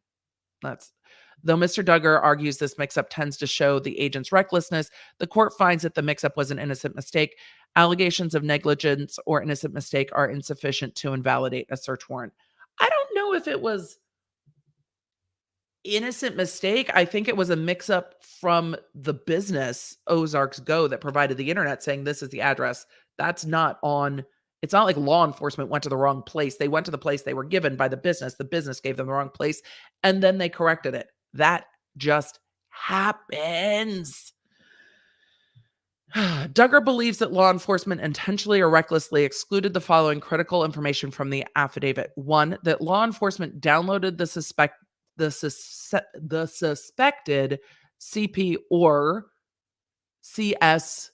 Though Mr. Duggar argues this mix-up tends to show the agent's recklessness, the court finds that the mix-up was an innocent mistake. Allegations of negligence or innocent mistake are insufficient to invalidate a search warrant. I don't know if it was innocent mistake. I think it was a mix-up from the business, Ozarks Go, that provided the internet, saying this is the address. That's not on. It's not like law enforcement went to the wrong place. They went to the place they were given by the business. The business gave them the wrong place, and then they corrected it. That just happens. Duggar believes that law enforcement intentionally or recklessly excluded the following critical information from the affidavit. 1, that law enforcement downloaded the suspected CP or CSAI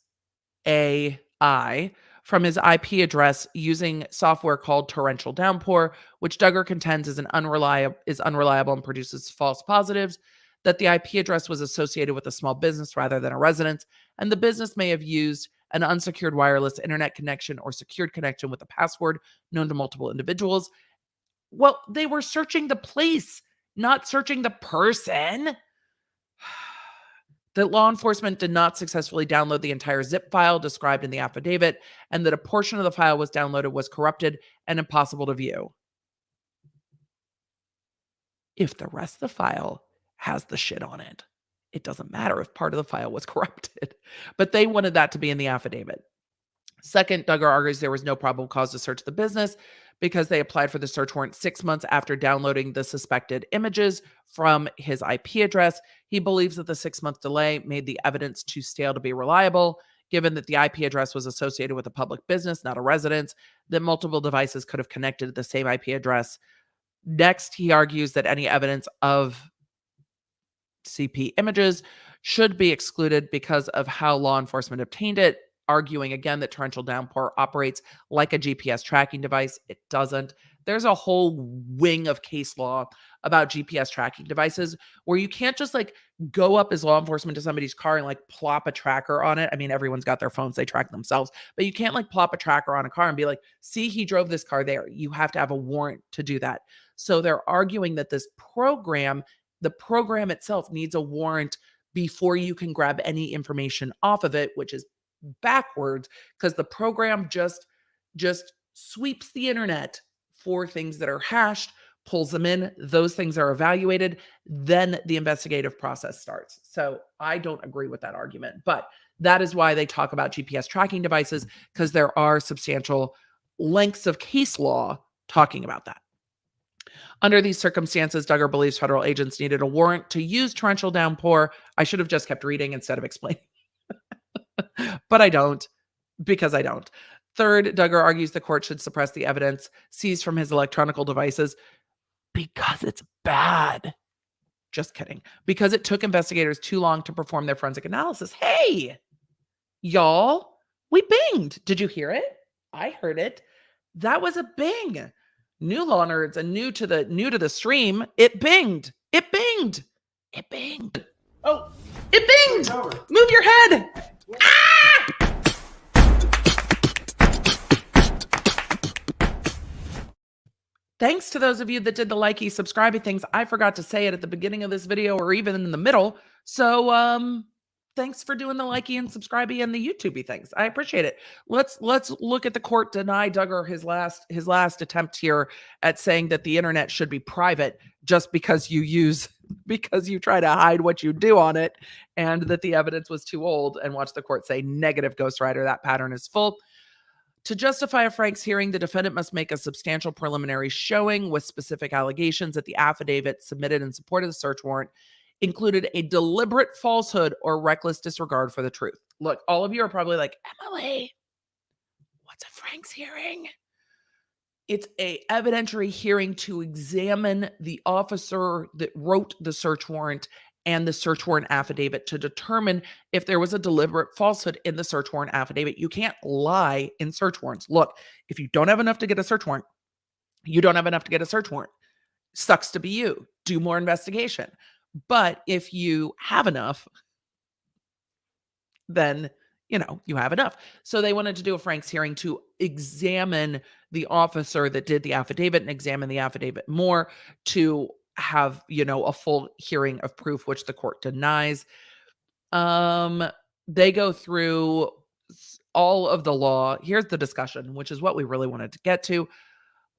from his IP address using software called torrential downpour, which Duggar contends is unreliable and produces false positives, that the IP address was associated with a small business rather than a residence, and the business may have used an unsecured wireless internet connection or secured connection with a password known to multiple individuals. Well, they were searching the place, not searching the person. That law enforcement did not successfully download the entire zip file described in the affidavit, and that a portion of the file was downloaded was corrupted and impossible to view. If the rest of the file has the shit on it, it doesn't matter if part of the file was corrupted. But they wanted that to be in the affidavit. Second, Duggar argues there was no probable cause to search the business because they applied for the search warrant 6 months after downloading the suspected images from his IP address. He believes that the 6-month delay made the evidence too stale to be reliable, given that the IP address was associated with a public business, not a residence, that multiple devices could have connected to the same IP address. Next, he argues that any evidence of CP images should be excluded because of how law enforcement obtained it, arguing again that torrential downpour operates like a GPS tracking device. It doesn't. There's a whole wing of case law about GPS tracking devices where you can't just like go up as law enforcement to somebody's car and like plop a tracker on it. I mean, everyone's got their phones, they track themselves, but you can't like plop a tracker on a car and be like, see, he drove this car there. You have to have a warrant to do that. So they're arguing that this program, the program itself, needs a warrant before you can grab any information off of it, which is backwards because the program just sweeps the internet for things that are hashed, pulls them in, those things are evaluated, then the investigative process starts. So I don't agree with that argument, but that is why they talk about GPS tracking devices, because there are substantial lengths of case law talking about that. Under these circumstances, Duggar believes federal agents needed a warrant to use torrential downpour. I should have just kept reading instead of explaining, but I don't, because I don't. Third, Duggar argues the court should suppress the evidence seized from his electronic devices because it's bad. Just kidding. Because it took investigators too long to perform their forensic analysis. Hey, y'all, we binged. Did you hear it? I heard it. That was a bing. New law nerds and new to the stream. It binged. It binged. It binged. Oh, it binged. Move your head. Ah! Thanks to those of you that did the likey, subscribey things. I forgot to say it at the beginning of this video or even in the middle. So thanks for doing the likey and subscribey and the YouTubey things. I appreciate it. Let's look at the court deny Duggar his last attempt here at saying that the internet should be private just because you try to hide what you do on it, and that the evidence was too old, and watch the court say negative ghostwriter. That pattern is full. To justify a Franks hearing, the defendant must make a substantial preliminary showing with specific allegations that the affidavit submitted in support of the search warrant included a deliberate falsehood or reckless disregard for the truth. Look, all of you are probably like, Emily, what's a Franks hearing? It's an evidentiary hearing to examine the officer that wrote the search warrant and the search warrant affidavit to determine if there was a deliberate falsehood in the search warrant affidavit. You can't lie in search warrants. Look, if you don't have enough to get a search warrant, you don't have enough to get a search warrant. Sucks to be you. Do more investigation. But if you have enough, then, you have enough. So they wanted to do a Franks hearing to examine the officer that did the affidavit and examine the affidavit more, to have, a full hearing of proof, which the court denies. They go through all of the law. Here's the discussion, which is what we really wanted to get to.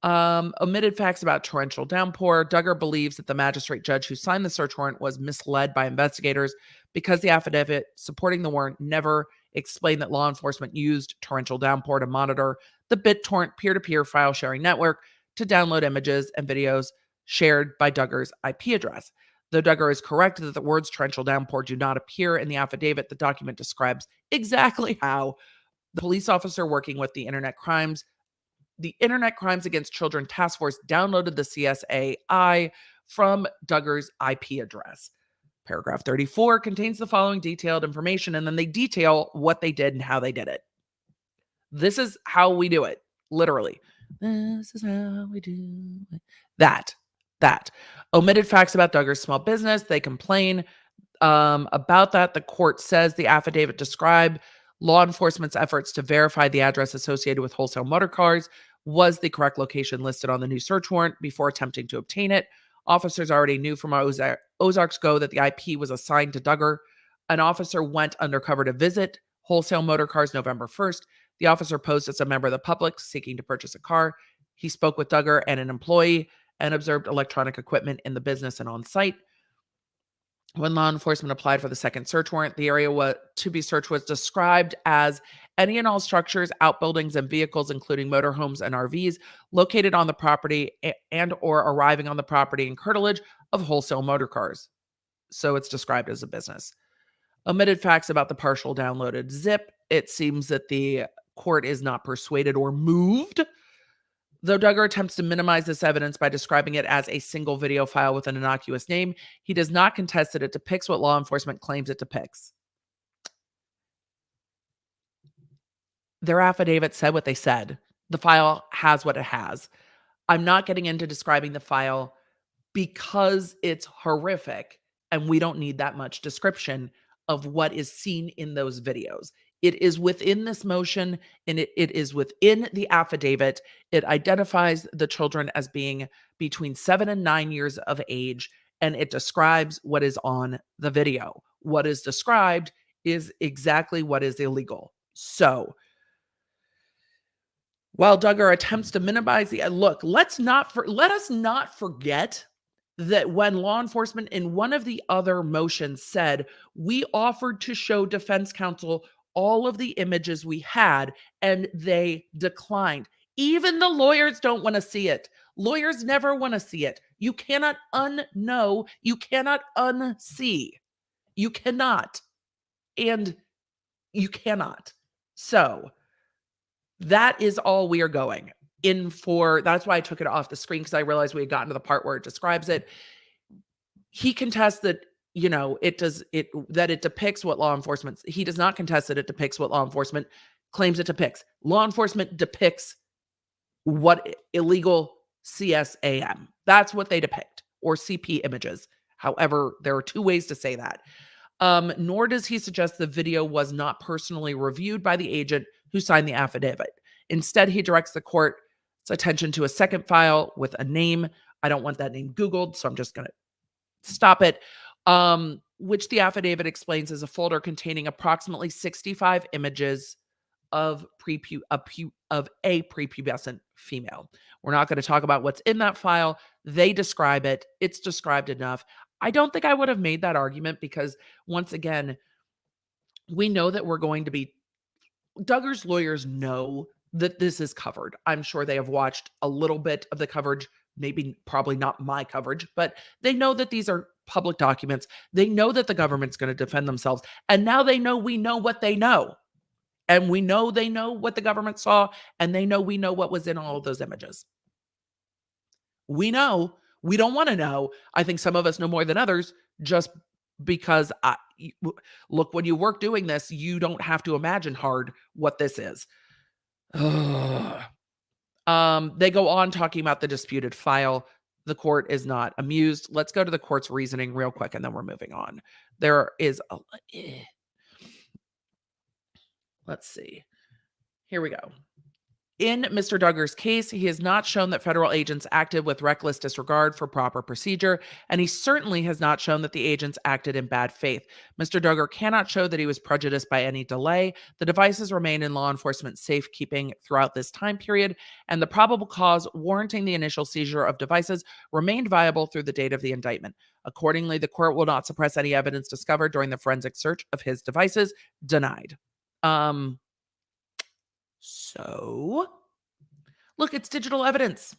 Omitted facts about torrential downpour. Duggar believes that the magistrate judge who signed the search warrant was misled by investigators because the affidavit supporting the warrant never explained that law enforcement used torrential downpour to monitor the BitTorrent peer-to-peer file sharing network to download images and videos shared by Duggar's IP address. Though Duggar is correct that the words torrential downpour do not appear in the affidavit, the document describes exactly how the police officer working with the Internet Crimes Against Children Task Force downloaded the CSAI from Duggar's IP address. Paragraph 34 contains the following detailed information, and then they detail what they did and how they did it. This is how we do it, literally. This is how we do it. That. Omitted facts about Duggar's small business. They complain about that. The court says the affidavit described law enforcement's efforts to verify the address associated with wholesale motor cars was the correct location listed on the new search warrant before attempting to obtain it. Officers already knew from Ozarks Go that the IP was assigned to Duggar. An officer went undercover to visit wholesale motor cars November 1st. The officer posed as a member of the public seeking to purchase a car. He spoke with Duggar and an employee and observed electronic equipment in the business and on site. When law enforcement applied for the second search warrant, the area to be searched was described as any and all structures, outbuildings, and vehicles, including motorhomes and RVs, located on the property and or arriving on the property and curtilage of wholesale motor cars. So it's described as a business. Omitted facts about the partial downloaded zip. It seems that the court is not persuaded or moved. Though Duggar attempts to minimize this evidence by describing it as a single video file with an innocuous name, he does not contest that it depicts what law enforcement claims it depicts. Their affidavit said what they said. The file has what it has. I'm not getting into describing the file because it's horrific and we don't need that much description of what is seen in those videos. It is within this motion and it is within the affidavit. It identifies the children as being between 7 and 9 years of age, and it describes what is on the video. What is described is exactly what is illegal. So while Duggar attempts to minimize the look, let us not forget that when law enforcement in one of the other motions said, we offered to show defense counsel all of the images we had and they declined. Even the lawyers don't want to see it. Lawyers never want to see it. You cannot unknow, you cannot unsee. You cannot. And you cannot. So that is all we are going in for. That's why I took it off the screen, because I realized we had gotten to the part where it describes it. He contests that, it depicts what law enforcement, he does not contest that it depicts what law enforcement claims it depicts. Law enforcement depicts what illegal CSAM. That's what they depict, or CP images. However, there are two ways to say that. Nor does he suggest the video was not personally reviewed by the agent who signed the affidavit. Instead, he directs the court's attention to a second file with a name. I don't want that name Googled, so I'm just going to stop it. Which the affidavit explains is a folder containing approximately 65 images of a prepubescent female. We're not going to talk about what's in that file. They describe it. It's described enough. I don't think I would have made that argument, because once again, we know that we're going to be, Duggar's lawyers know that this is covered. I'm sure they have watched a little bit of the coverage, probably not my coverage, but they know that these are public documents. They know that the government's going to defend themselves. And now they know we know what they know. And we know they know what the government saw, and they know we know what was in all of those images. We know. We don't want to know. I think some of us know more than others, just because look, when you work doing this, you don't have to imagine hard what this is. They go on talking about the disputed file. The court is not amused. Let's go to the court's reasoning real quick, and then we're moving on. There is let's see. Here we go. In Mr. Duggar's case, he has not shown that federal agents acted with reckless disregard for proper procedure, and he certainly has not shown that the agents acted in bad faith. Mr. Duggar cannot show that he was prejudiced by any delay. The devices remain in law enforcement safekeeping throughout this time period, and the probable cause warranting the initial seizure of devices remained viable through the date of the indictment. Accordingly, the court will not suppress any evidence discovered during the forensic search of his devices. Denied. So, look, it's digital evidence.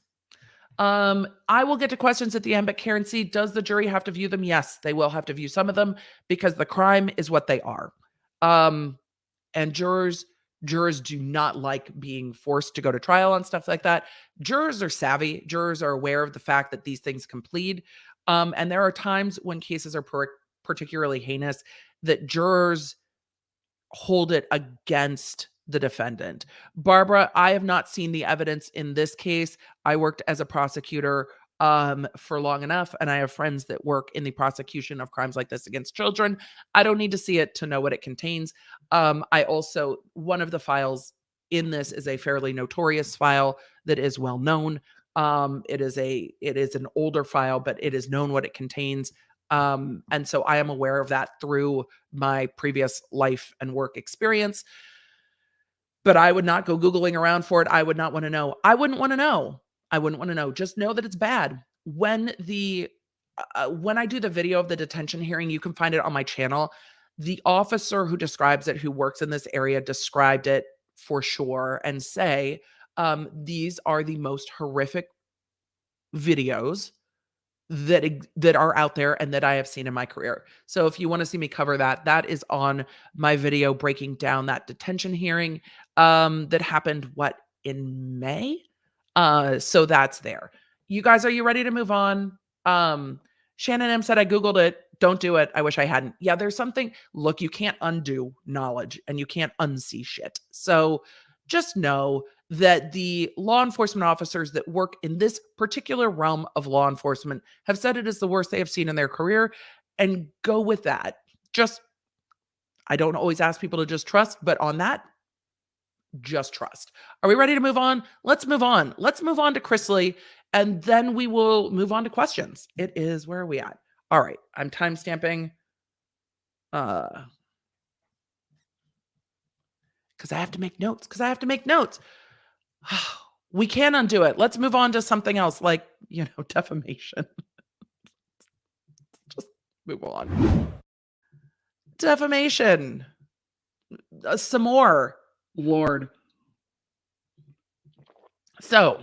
I will get to questions at the end, but Karen C., does the jury have to view them? Yes, they will have to view some of them, because the crime is what they are. And jurors do not like being forced to go to trial on stuff like that. Jurors are savvy. Jurors are aware of the fact that these things can plead. And there are times when cases are particularly heinous that jurors hold it against the defendant. Barbara, I have not seen the evidence in this case. I worked as a prosecutor for long enough, and I have friends that work in the prosecution of crimes like this against children. I don't need to see it to know what it contains. One of the files in this is a fairly notorious file that is well known. It is an older file, but it is known what it contains. And so I am aware of that through my previous life and work experience. But I would not go Googling around for it. I would not want to know. I wouldn't want to know. Just know that it's bad. When I do the video of the detention hearing, you can find it on my channel. The officer who describes it, who works in this area, described it for sure and say, these are the most horrific videos that are out there and that I have seen in my career. So if you want to see me cover that, that is on my video breaking down that detention hearing that happened in May. So that's there. You guys, are you ready to move on? Shannon M said, I Googled it. Don't do it. I wish I hadn't. Yeah, there's something. Look, you can't undo knowledge and you can't unsee shit. So just know that the law enforcement officers that work in this particular realm of law enforcement have said it is the worst they have seen in their career, and go with that. I don't always ask people to just trust, but on that, just trust. Are we ready to move on? Let's move on. Let's move on to Chrisley, and then we will move on to questions. It is, where are we at? All right. I'm timestamping. Because because I have to make notes, We can undo it. Let's move on to something else like, defamation. Just move on. Defamation. Some more. Lord. So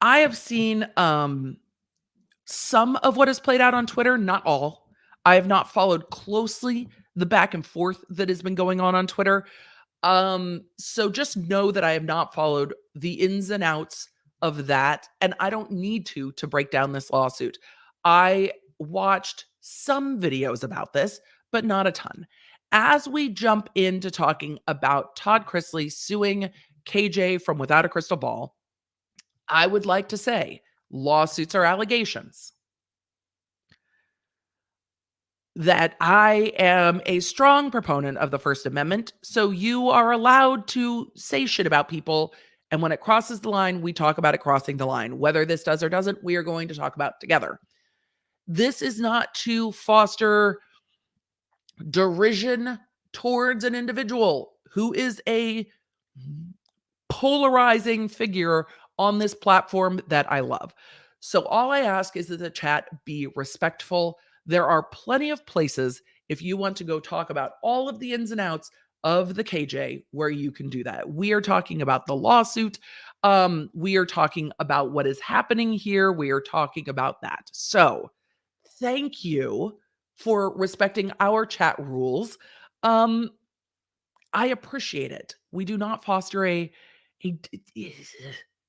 I have seen some of what has played out on Twitter, not all. I have not followed closely the back and forth that has been going on Twitter. So just know that I have not followed the ins and outs of that, and I don't need to break down this lawsuit. I watched some videos about this, but not a ton. As we jump into talking about Todd Chrisley suing KJ from Without a Crystal Ball, I would like to say lawsuits are allegations. That I am a strong proponent of the First Amendment, so you are allowed to say shit about people, and when it crosses the line, we talk about it crossing the line. Whether this does or doesn't, we are going to talk about it together. This is not to foster derision towards an individual who is a polarizing figure on this platform that I love. So all I ask is that the chat be respectful. There are plenty of places if you want to go talk about all of the ins and outs of the KJ where you can do that. We are talking about the lawsuit. We are talking about what is happening here. We are talking about that. So thank you for respecting our chat rules. I appreciate it. We do not foster a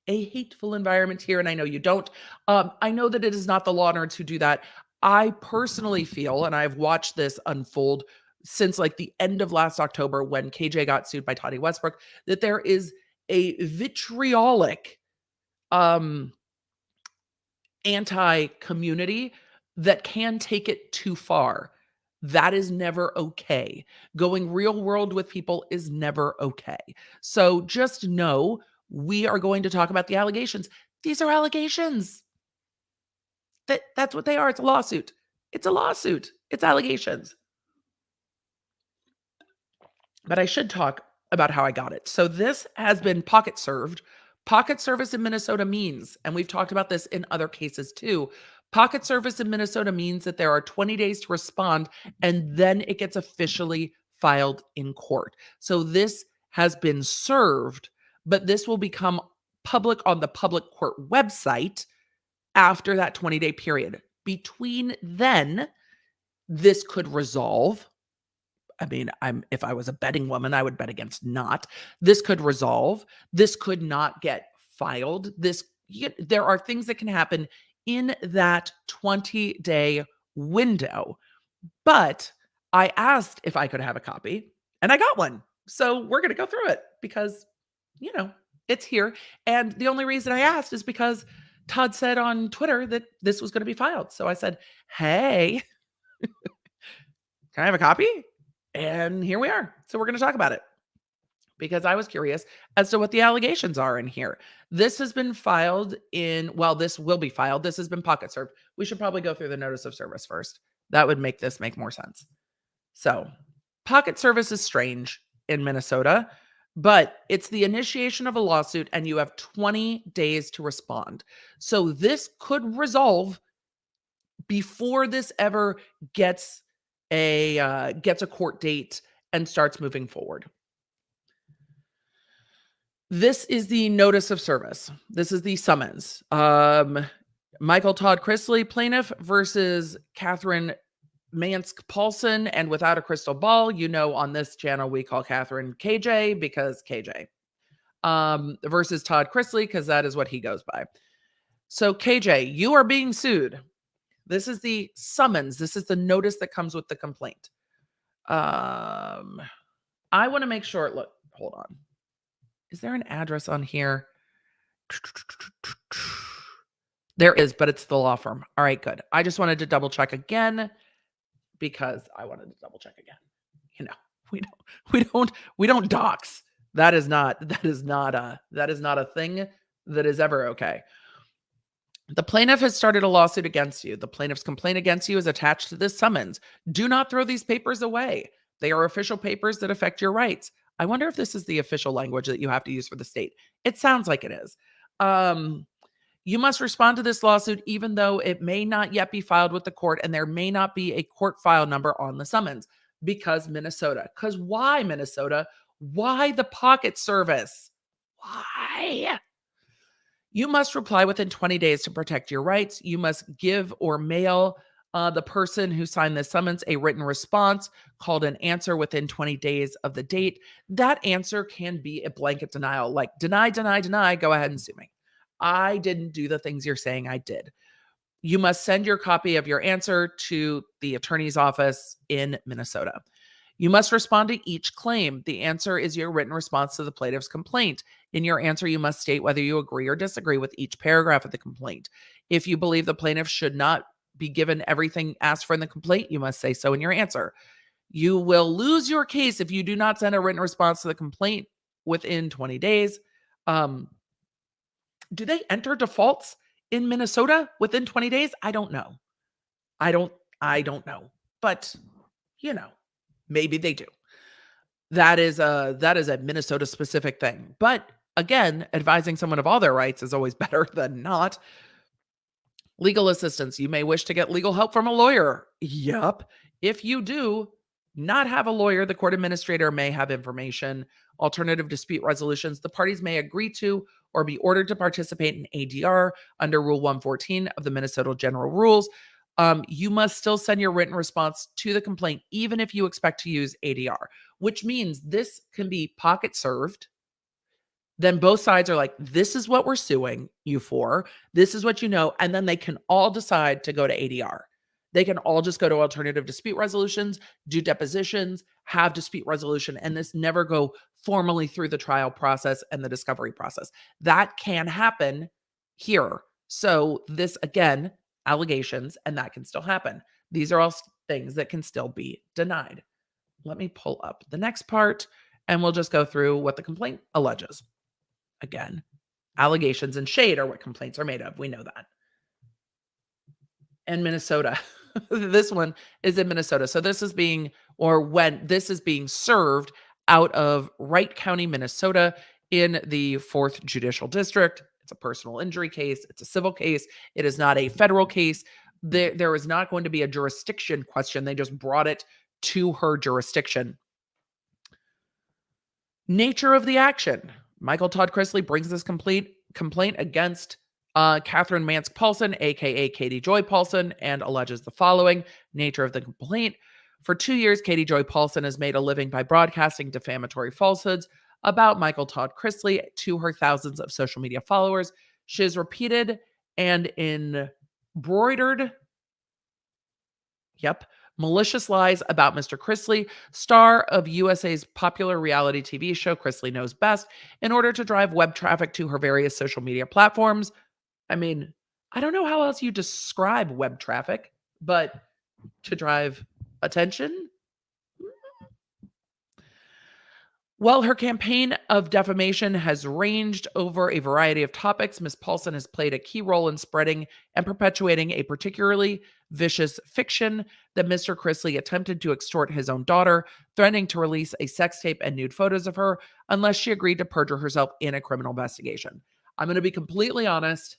hateful environment here, and I know you don't. I know that it is not the law nerds who do that. I personally feel, and I've watched this unfold since like the end of last October when KJ got sued by Toddy Westbrook, that there is a vitriolic anti-community that can take it too far. That is never okay. Going real world with people is never okay. So just know we are going to talk about the allegations. These are allegations. That's what they are. It's a lawsuit. It's a lawsuit. It's allegations. But I should talk about how I got it. So this has been pocket served. Pocket service in Minnesota means, and we've talked about this in other cases too, pocket service in Minnesota means that there are 20 days to respond, and then it gets officially filed in court. So this has been served, but this will become public on the public court website after that 20-day period. Between then, this could resolve. I mean, if I was a betting woman, I would bet against not. This could resolve. This could not get filed. There are things that can happen in that 20-day window. But I asked if I could have a copy, and I got one. So we're going to go through it because, it's here. And the only reason I asked is because Todd said on Twitter that this was going to be filed. So I said, hey, can I have a copy? And here we are. So we're going to talk about it because I was curious as to what the allegations are in here. This has been filed this will be filed. This has been pocket served. We should probably go through the notice of service first. That would make this make more sense. So pocket service is strange in Minnesota, but it's the initiation of a lawsuit and you have 20 days to respond. So this could resolve before this ever gets a court date and starts moving forward. This is the notice of service. This is the summons. Michael Todd Chrisley, plaintiff versus Catherine Mansk-Paulson, and Without a Crystal Ball. On this channel, we call Catherine KJ because KJ. Versus Todd Chrisley because that is what he goes by. So KJ, you are being sued. This is the summons. This is the notice that comes with the complaint. I want to make sure. Look, hold on. Is there an address on here? There is, but it's the law firm. All right, good. I just wanted to double check again because I wanted to double check again. We don't dox. That is not a thing that is ever okay. The plaintiff has started a lawsuit against you. The plaintiff's complaint against you is attached to this summons. Do not throw these papers away. They are official papers that affect your rights. I wonder if this is the official language that you have to use for the state. It sounds like it is. You must respond to this lawsuit even though it may not yet be filed with the court and there may not be a court file number on the summons. Because Minnesota. Because why Minnesota? Why the pocket service? Why? You must reply within 20 days to protect your rights. You must give or mail the person who signed the summons a written response called an answer within 20 days of the date. That answer can be a blanket denial, like deny, deny, deny, go ahead and sue me. I didn't do the things you're saying I did. You must send your copy of your answer to the attorney's office in Minnesota. You must respond to each claim. The answer is your written response to the plaintiff's complaint. In your answer, you must state whether you agree or disagree with each paragraph of the complaint. If you believe the plaintiff should not be given everything asked for in the complaint, you must say so in your answer. You will lose your case if you do not send a written response to the complaint within 20 days. Do they enter defaults in Minnesota within 20 days? I don't know. I don't know. But, maybe they do. That is a Minnesota specific thing. But again, advising someone of all their rights is always better than not. Legal assistance. You may wish to get legal help from a lawyer. Yup. If you do not have a lawyer, the court administrator may have information. Alternative dispute resolutions. The parties may agree to or be ordered to participate in ADR under Rule 114 of the Minnesota General Rules. You must still send your written response to the complaint, even if you expect to use ADR, which means this can be pocket served. Then both sides are like, this is what we're suing you for. This is what you know. And then they can all decide to go to ADR. They can all just go to alternative dispute resolutions, do depositions, have dispute resolution, and this never go formally through the trial process and the discovery process. That can happen here. So this, again, allegations, and that can still happen. These are all things that can still be denied. Let me pull up the next part, and we'll just go through what the complaint alleges. Again, allegations and shade are what complaints are made of. We know that. And Minnesota. This one is in Minnesota. So this is being served out of Wright County, Minnesota in the 4th Judicial District. It's a personal injury case. It's a civil case. It is not a federal case. There is not going to be a jurisdiction question. They just brought it to her jurisdiction. Nature of the action. Michael Todd Chrisley brings this complaint against Catherine Mansk Paulson, aka Katie Joy Paulson, and alleges the following. Nature of the complaint. For 2 years, Katie Joy Paulson has made a living by broadcasting defamatory falsehoods about Michael Todd Chrisley to her thousands of social media followers. She has repeated and embroidered, malicious lies about Mr. Chrisley, star of USA's popular reality TV show Chrisley Knows Best, in order to drive web traffic to her various social media platforms. I mean, I don't know how else you describe web traffic, but to drive attention? Well, her campaign of defamation has ranged over a variety of topics. Ms. Paulson has played a key role in spreading and perpetuating a particularly vicious fiction that Mr. Chrisley attempted to extort his own daughter, threatening to release a sex tape and nude photos of her unless she agreed to perjure herself in a criminal investigation. I'm going to be completely honest.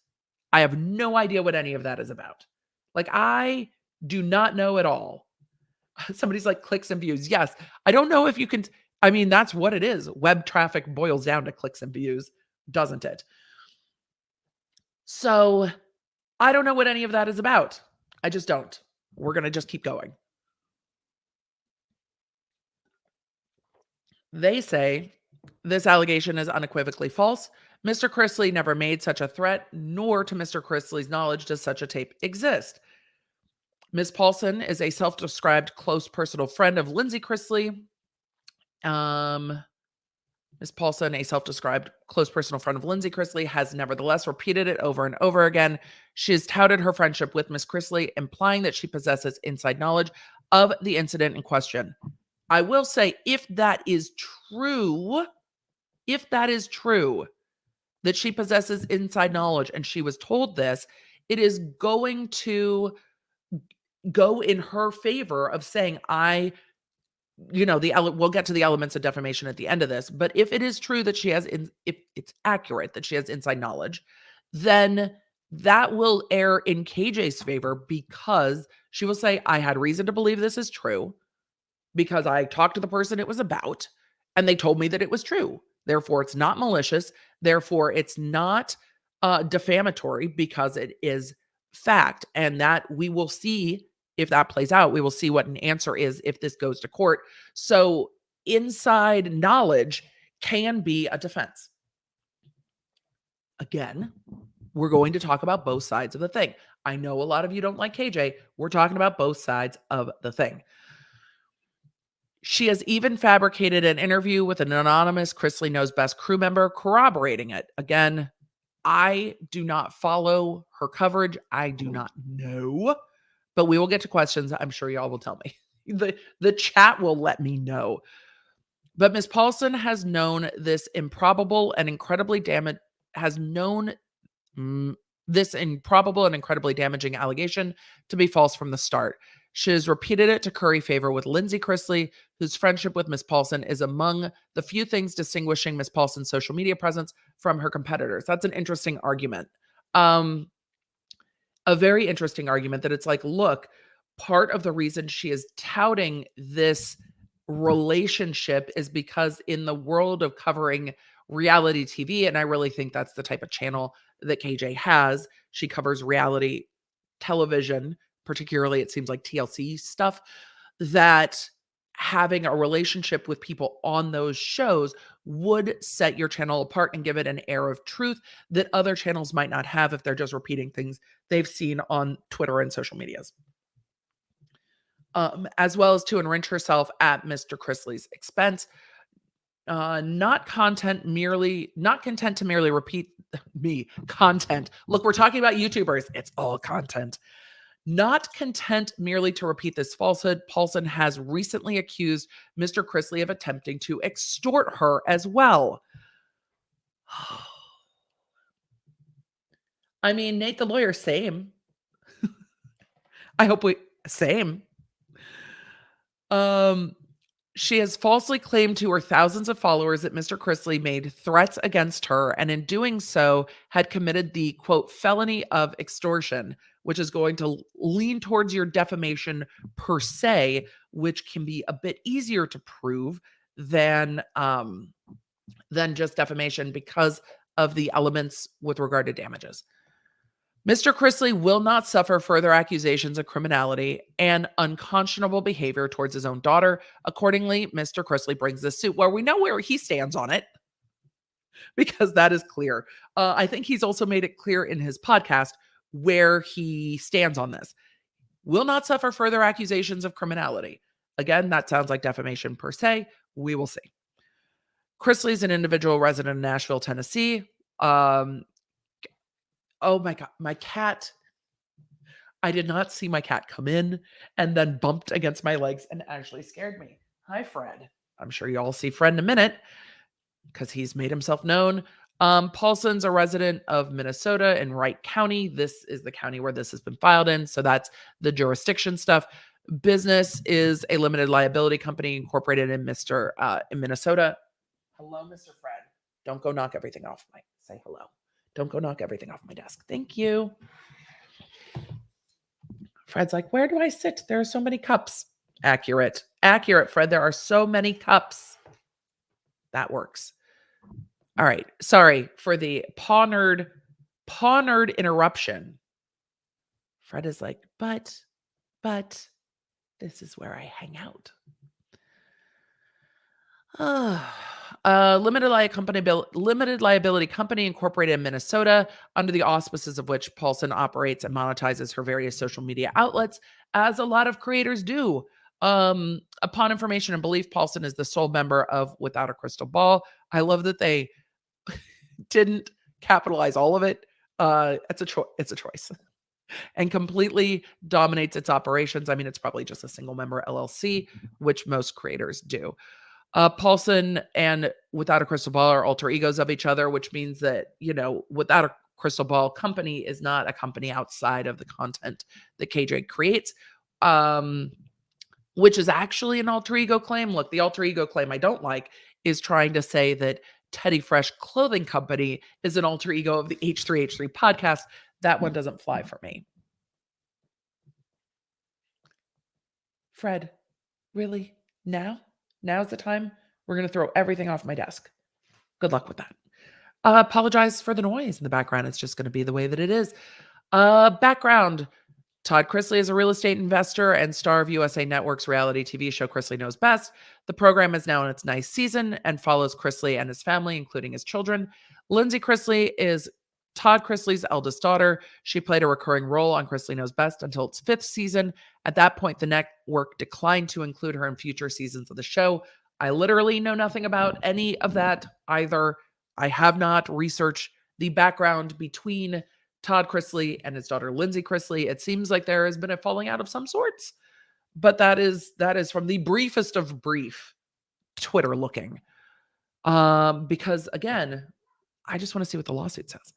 I have no idea what any of that is about. Like, I do not know at all. Somebody's like clicks and views. Yes. I don't know if you can. I mean, that's what it is. Web traffic boils down to clicks and views, doesn't it? So I don't know what any of that is about. I just don't. We're going to just keep going. They say this allegation is unequivocally false. Mr. Chrisley never made such a threat, nor to Mr. Chrisley's knowledge does such a tape exist. Ms. Paulson is a self-described close personal friend of Lindsay Chrisley. Ms. Paulson, a self-described close personal friend of Lindsay Chrisley, has nevertheless repeated it over and over again. She has touted her friendship with Ms. Chrisley, implying that she possesses inside knowledge of the incident in question. I will say, if that is true, that she possesses inside knowledge and she was told this, it is going to go in her favor of saying, I we'll get to the elements of defamation at the end of this, but if it is true that if it's accurate that she has inside knowledge, then that will err in KJ's favor, because she will say, I had reason to believe this is true because I talked to the person it was about and they told me that it was true. Therefore, it's not malicious. Therefore, it's not defamatory, because it is fact. And that we will see if that plays out. We will see what an answer is if this goes to court. So inside knowledge can be a defense. Again, we're going to talk about both sides of the thing. I know a lot of you don't like KJ. We're talking about both sides of the thing. She has even fabricated an interview with an anonymous Chrisley Knows Best crew member corroborating it. Again, I do not follow her coverage. I do not know, but we will get to questions. I'm sure y'all will tell me. The chat will let me know. But Ms. Paulson has known this improbable and incredibly damaging allegation to be false from the start. She has repeated it to curry favor with Lindsay Chrisley, whose friendship with Ms. Paulson is among the few things distinguishing Ms. Paulson's social media presence from her competitors. That's an interesting argument. A very interesting argument that it's like, look, part of the reason she is touting this relationship is because in the world of covering reality TV, and I really think that's the type of channel that KJ has, she covers reality television, particularly it seems like TLC stuff, that having a relationship with people on those shows would set your channel apart and give it an air of truth that other channels might not have if they're just repeating things they've seen on Twitter and social medias. As well as to enrich herself at Mr. Chrisley's expense. Not content not content to merely repeat content. Look, we're talking about YouTubers. It's all content. Not content merely to repeat this falsehood, Paulson has recently accused Mr. Chrisley of attempting to extort her as well. I mean, Nate the lawyer, same. I hope same. She has falsely claimed to her thousands of followers that Mr. Chrisley made threats against her, and in doing so had committed the, quote, felony of extortion, which is going to lean towards your defamation per se, which can be a bit easier to prove than just defamation because of the elements with regard to damages. Mr. Chrisley will not suffer further accusations of criminality and unconscionable behavior towards his own daughter. Accordingly, Mr. Chrisley brings this suit where we know where he stands on it, because that is clear. I think he's also made it clear in his podcast where he stands on this. Will not suffer further accusations of criminality. Again, that sounds like defamation per se. We will see. Chrisley is an individual resident of Nashville, Tennessee. Oh my God, my cat. I did not see my cat come in and then bumped against my legs and actually scared me. Hi, Fred. I'm sure y'all see Fred in a minute because he's made himself known. Paulson's a resident of Minnesota in Wright County. This is the county where this has been filed in. So that's the jurisdiction stuff. Business is a limited liability company incorporated in Minnesota. Hello, Mr. Fred. Don't go knock everything off. Say hello. Don't go knock everything off my desk. Thank you. Fred's like, where do I sit? There are so many cups. Accurate, Fred. There are so many cups. That works. All right. Sorry for the paw nerd interruption. Fred is like, but this is where I hang out. Limited liability company incorporated in Minnesota, under the auspices of which Paulson operates and monetizes her various social media outlets, as a lot of creators do. Upon information and belief, Paulson is the sole member of Without a Crystal Ball. I love that they didn't capitalize all of it. It's a choice. And completely dominates its operations. I mean, it's probably just a single member LLC, which most creators do. Paulson and Without a Crystal Ball are alter egos of each other, which means that, Without a Crystal Ball company is not a company outside of the content that KJ creates. which is actually an alter ego claim. Look, the alter ego claim I don't like is trying to say that Teddy Fresh Clothing Company is an alter ego of the H3H3 podcast. That one doesn't fly for me. Fred, really? Now? Now's the time? We're going to throw everything off my desk. Good luck with that. Apologize for the noise in the background. It's just going to be the way that it is. Background. Todd Chrisley is a real estate investor and star of USA Network's reality TV show Chrisley Knows Best. The program is now in its ninth season and follows Chrisley and his family, including his children. Lindsay Chrisley is Todd Chrisley's eldest daughter. She played a recurring role on Chrisley Knows Best until its fifth season. At that point, the network declined to include her in future seasons of the show. I literally know nothing about any of that either. I have not researched the background between Todd Chrisley and his daughter Lindsay Chrisley. It seems like there has been a falling out of some sorts, but that is from the briefest of brief Twitter looking. Because again, I just want to see what the lawsuit says.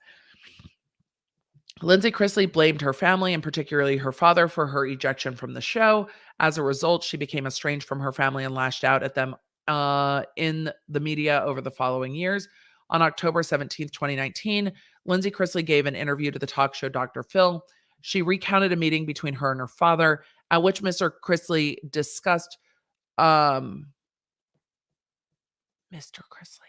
Lindsay Chrisley blamed her family, and particularly her father, for her ejection from the show. As a result, she became estranged from her family and lashed out at them in the media over the following years. On October 17th, 2019, Lindsay Chrisley gave an interview to the talk show Dr. Phil. She recounted a meeting between her and her father, at which Mr. Chrisley discussed Mr. Chrisley.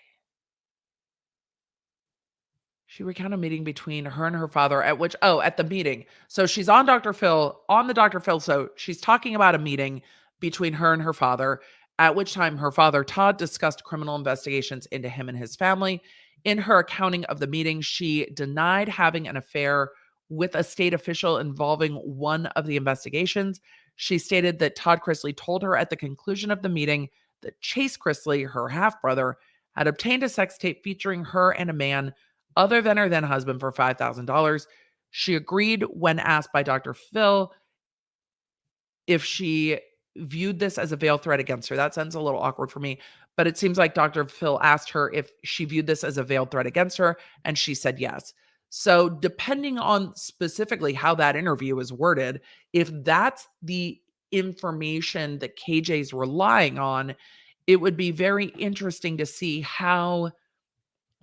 She recounted a meeting between her and her father at which, at the meeting. So she's on Dr. Phil, on the Dr. Phil. So she's talking about a meeting between her and her father, at which time her father, Todd, discussed criminal investigations into him and his family. In her accounting of the meeting, she denied having an affair with a state official involving one of the investigations. She stated that Todd Chrisley told her at the conclusion of the meeting that Chase Chrisley, her half-brother, had obtained a sex tape featuring her and a man other than her then husband for $5,000. She agreed when asked by Dr. Phil if she viewed this as a veiled threat against her. That sounds a little awkward for me, but it seems like Dr. Phil asked her if she viewed this as a veiled threat against her, and she said yes. So depending on specifically how that interview is worded, if that's the information that KJ's relying on, it would be very interesting to see how.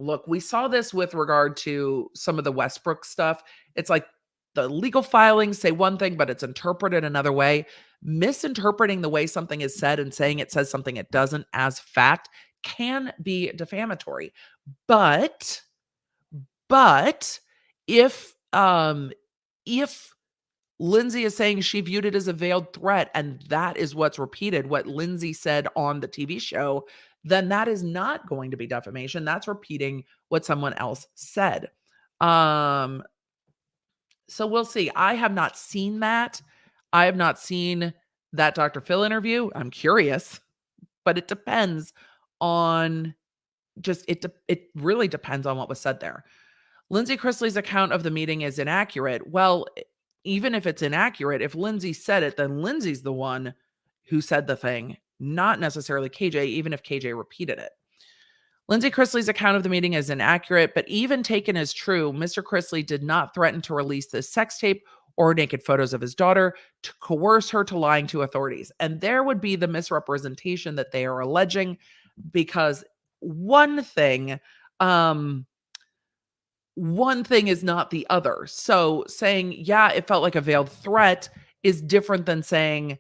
Look, we saw this with regard to some of the Westbrook stuff. It's like the legal filings say one thing, but it's interpreted another way. Misinterpreting the way something is said and saying it says something it doesn't as fact can be defamatory. But if Lindsay is saying she viewed it as a veiled threat, and that is what's repeated, what Lindsay said on the TV show, then that is not going to be defamation. That's repeating what someone else said. So we'll see. I have not seen that. I have not seen that Dr. Phil interview. I'm curious, but it depends on it really depends on what was said there. Lindsay Chrisley's account of the meeting is inaccurate. Well, even if it's inaccurate, if Lindsay said it, then Lindsay's the one who said the thing, not necessarily KJ, even if KJ repeated it. Lindsay Chrisley's account of the meeting is inaccurate, but even taken as true, Mr. Chrisley did not threaten to release the sex tape or naked photos of his daughter to coerce her to lying to authorities. And there would be the misrepresentation that they are alleging, because one thing is not the other. So saying, yeah, it felt like a veiled threat is different than saying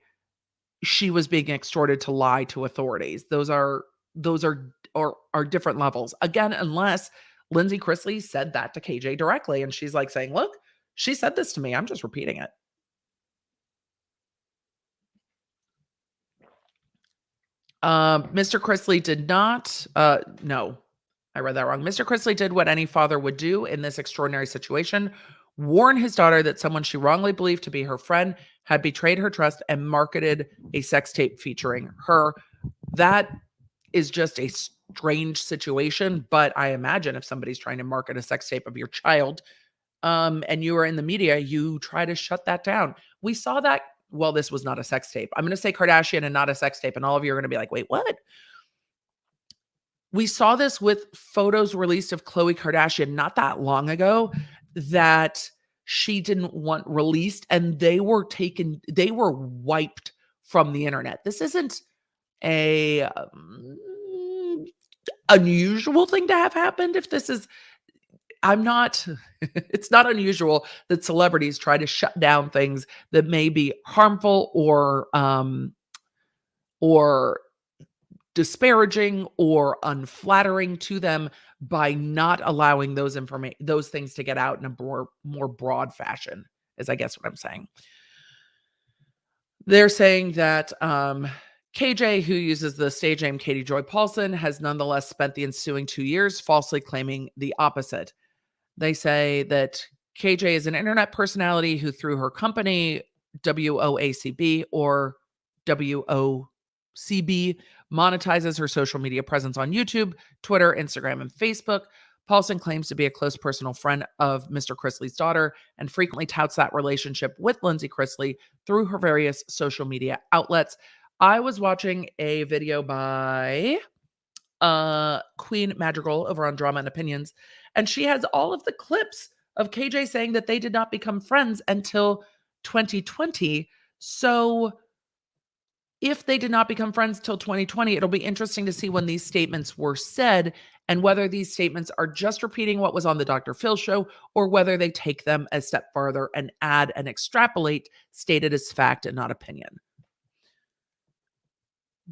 she was being extorted to lie to authorities. Those are different levels. Again, unless Lindsay Chrisley said that to KJ directly and she's like saying, look, she said this to me. I'm just repeating it. Mr. Chrisley did not, no, I read that wrong. Mr. Chrisley did what any father would do in this extraordinary situation: warn his daughter that someone she wrongly believed to be her friend had betrayed her trust and marketed a sex tape featuring her. That is just a strange situation, but I imagine if somebody's trying to market a sex tape of your child, and you are in the media, you try to shut that down. We saw that. Well, this was not a sex tape. I'm going to say Kardashian and not a sex tape, and all of you are going to be like, wait, what? We saw this with photos released of Khloe Kardashian not that long ago that she didn't want released, and they were wiped from the internet. This isn't a unusual thing to have happened. If this is, I'm not, it's not unusual that celebrities try to shut down things that may be harmful or disparaging or unflattering to them by not allowing those things to get out in a more broad fashion, is I guess what I'm saying. They're saying that KJ, who uses the stage name Katie Joy Paulson, has nonetheless spent the ensuing 2 years falsely claiming the opposite. They say that KJ is an internet personality who, through her company, WOACB or WOCB, monetizes her social media presence on YouTube, Twitter, Instagram, and Facebook. Paulson claims to be a close personal friend of Mr. Chrisley's daughter and frequently touts that relationship with Lindsay Chrisley through her various social media outlets. I was watching a video by Queen Madrigal over on Drama and Opinions, and she has all of the clips of KJ saying that they did not become friends until 2020. So if they did not become friends till 2020, it'll be interesting to see when these statements were said and whether these statements are just repeating what was on the Dr. Phil show or whether they take them a step farther and add and extrapolate stated as fact and not opinion.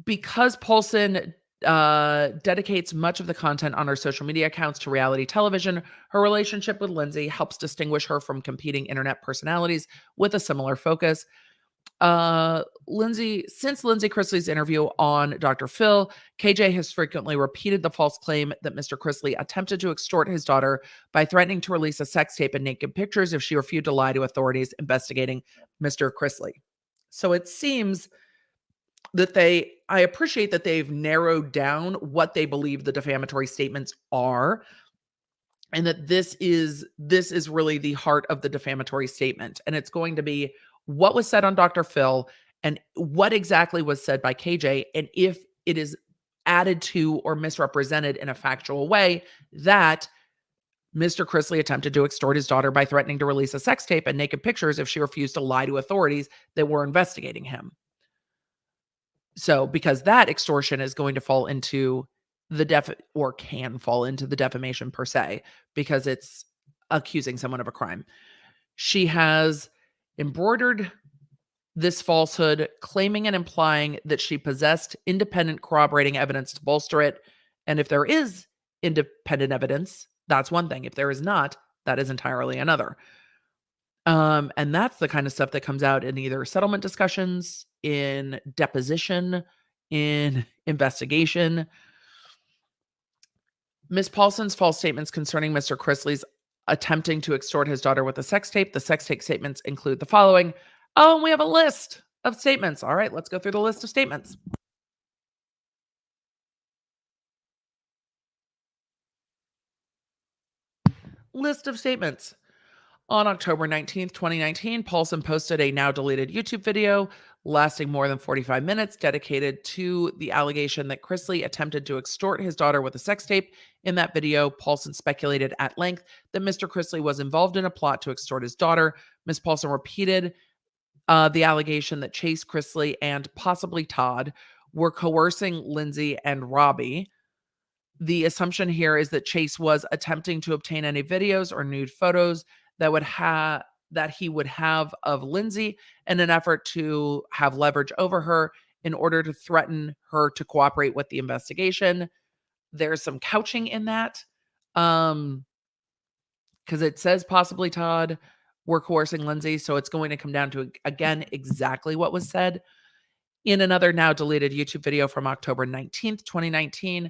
Because Paulson dedicates much of the content on her social media accounts to reality television, her relationship with Lindsay helps distinguish her from competing internet personalities with a similar focus. Since Lindsay Chrisley's interview on Dr. Phil, KJ has frequently repeated the false claim that Mr. Chrisley attempted to extort his daughter by threatening to release a sex tape and naked pictures if she refused to lie to authorities investigating Mr. Chrisley. So it seems that I appreciate that they've narrowed down what they believe the defamatory statements are, and that this is really the heart of the defamatory statement. And it's going to be what was said on Dr. Phil and what exactly was said by KJ, and if it is added to or misrepresented in a factual way that Mr. Chrisley attempted to extort his daughter by threatening to release a sex tape and naked pictures if she refused to lie to authorities that were investigating him. So, because that extortion is going to fall into can fall into the defamation per se, because it's accusing someone of a crime. She has embroidered this falsehood, claiming and implying that she possessed independent corroborating evidence to bolster it. And if there is independent evidence, that's one thing. If there is not, that is entirely another. And that's the kind of stuff that comes out in either settlement discussions, in deposition, in investigation. Ms. Paulson's false statements concerning Mr. Chrisley's attempting to extort his daughter with a sex tape. The sex tape statements include the following. Oh, and we have a list of statements. All right, let's go through the list of statements. List of statements. On October 19th, 2019, Paulson posted a now deleted YouTube video lasting more than 45 minutes dedicated to the allegation that Chrisley attempted to extort his daughter with a sex tape. In that video, Paulson speculated at length that Mr. Chrisley was involved in a plot to extort his daughter. Ms. Paulson repeated the allegation that Chase Chrisley and possibly Todd were coercing Lindsay and Robbie. The assumption here is that Chase was attempting to obtain any videos or nude photos that he would have of Lindsay in an effort to have leverage over her in order to threaten her to cooperate with the investigation. There's some couching in that, because it says possibly Todd were coercing Lindsay, so it's going to come down to, again, exactly what was said. In another now deleted YouTube video from October 19th, 2019,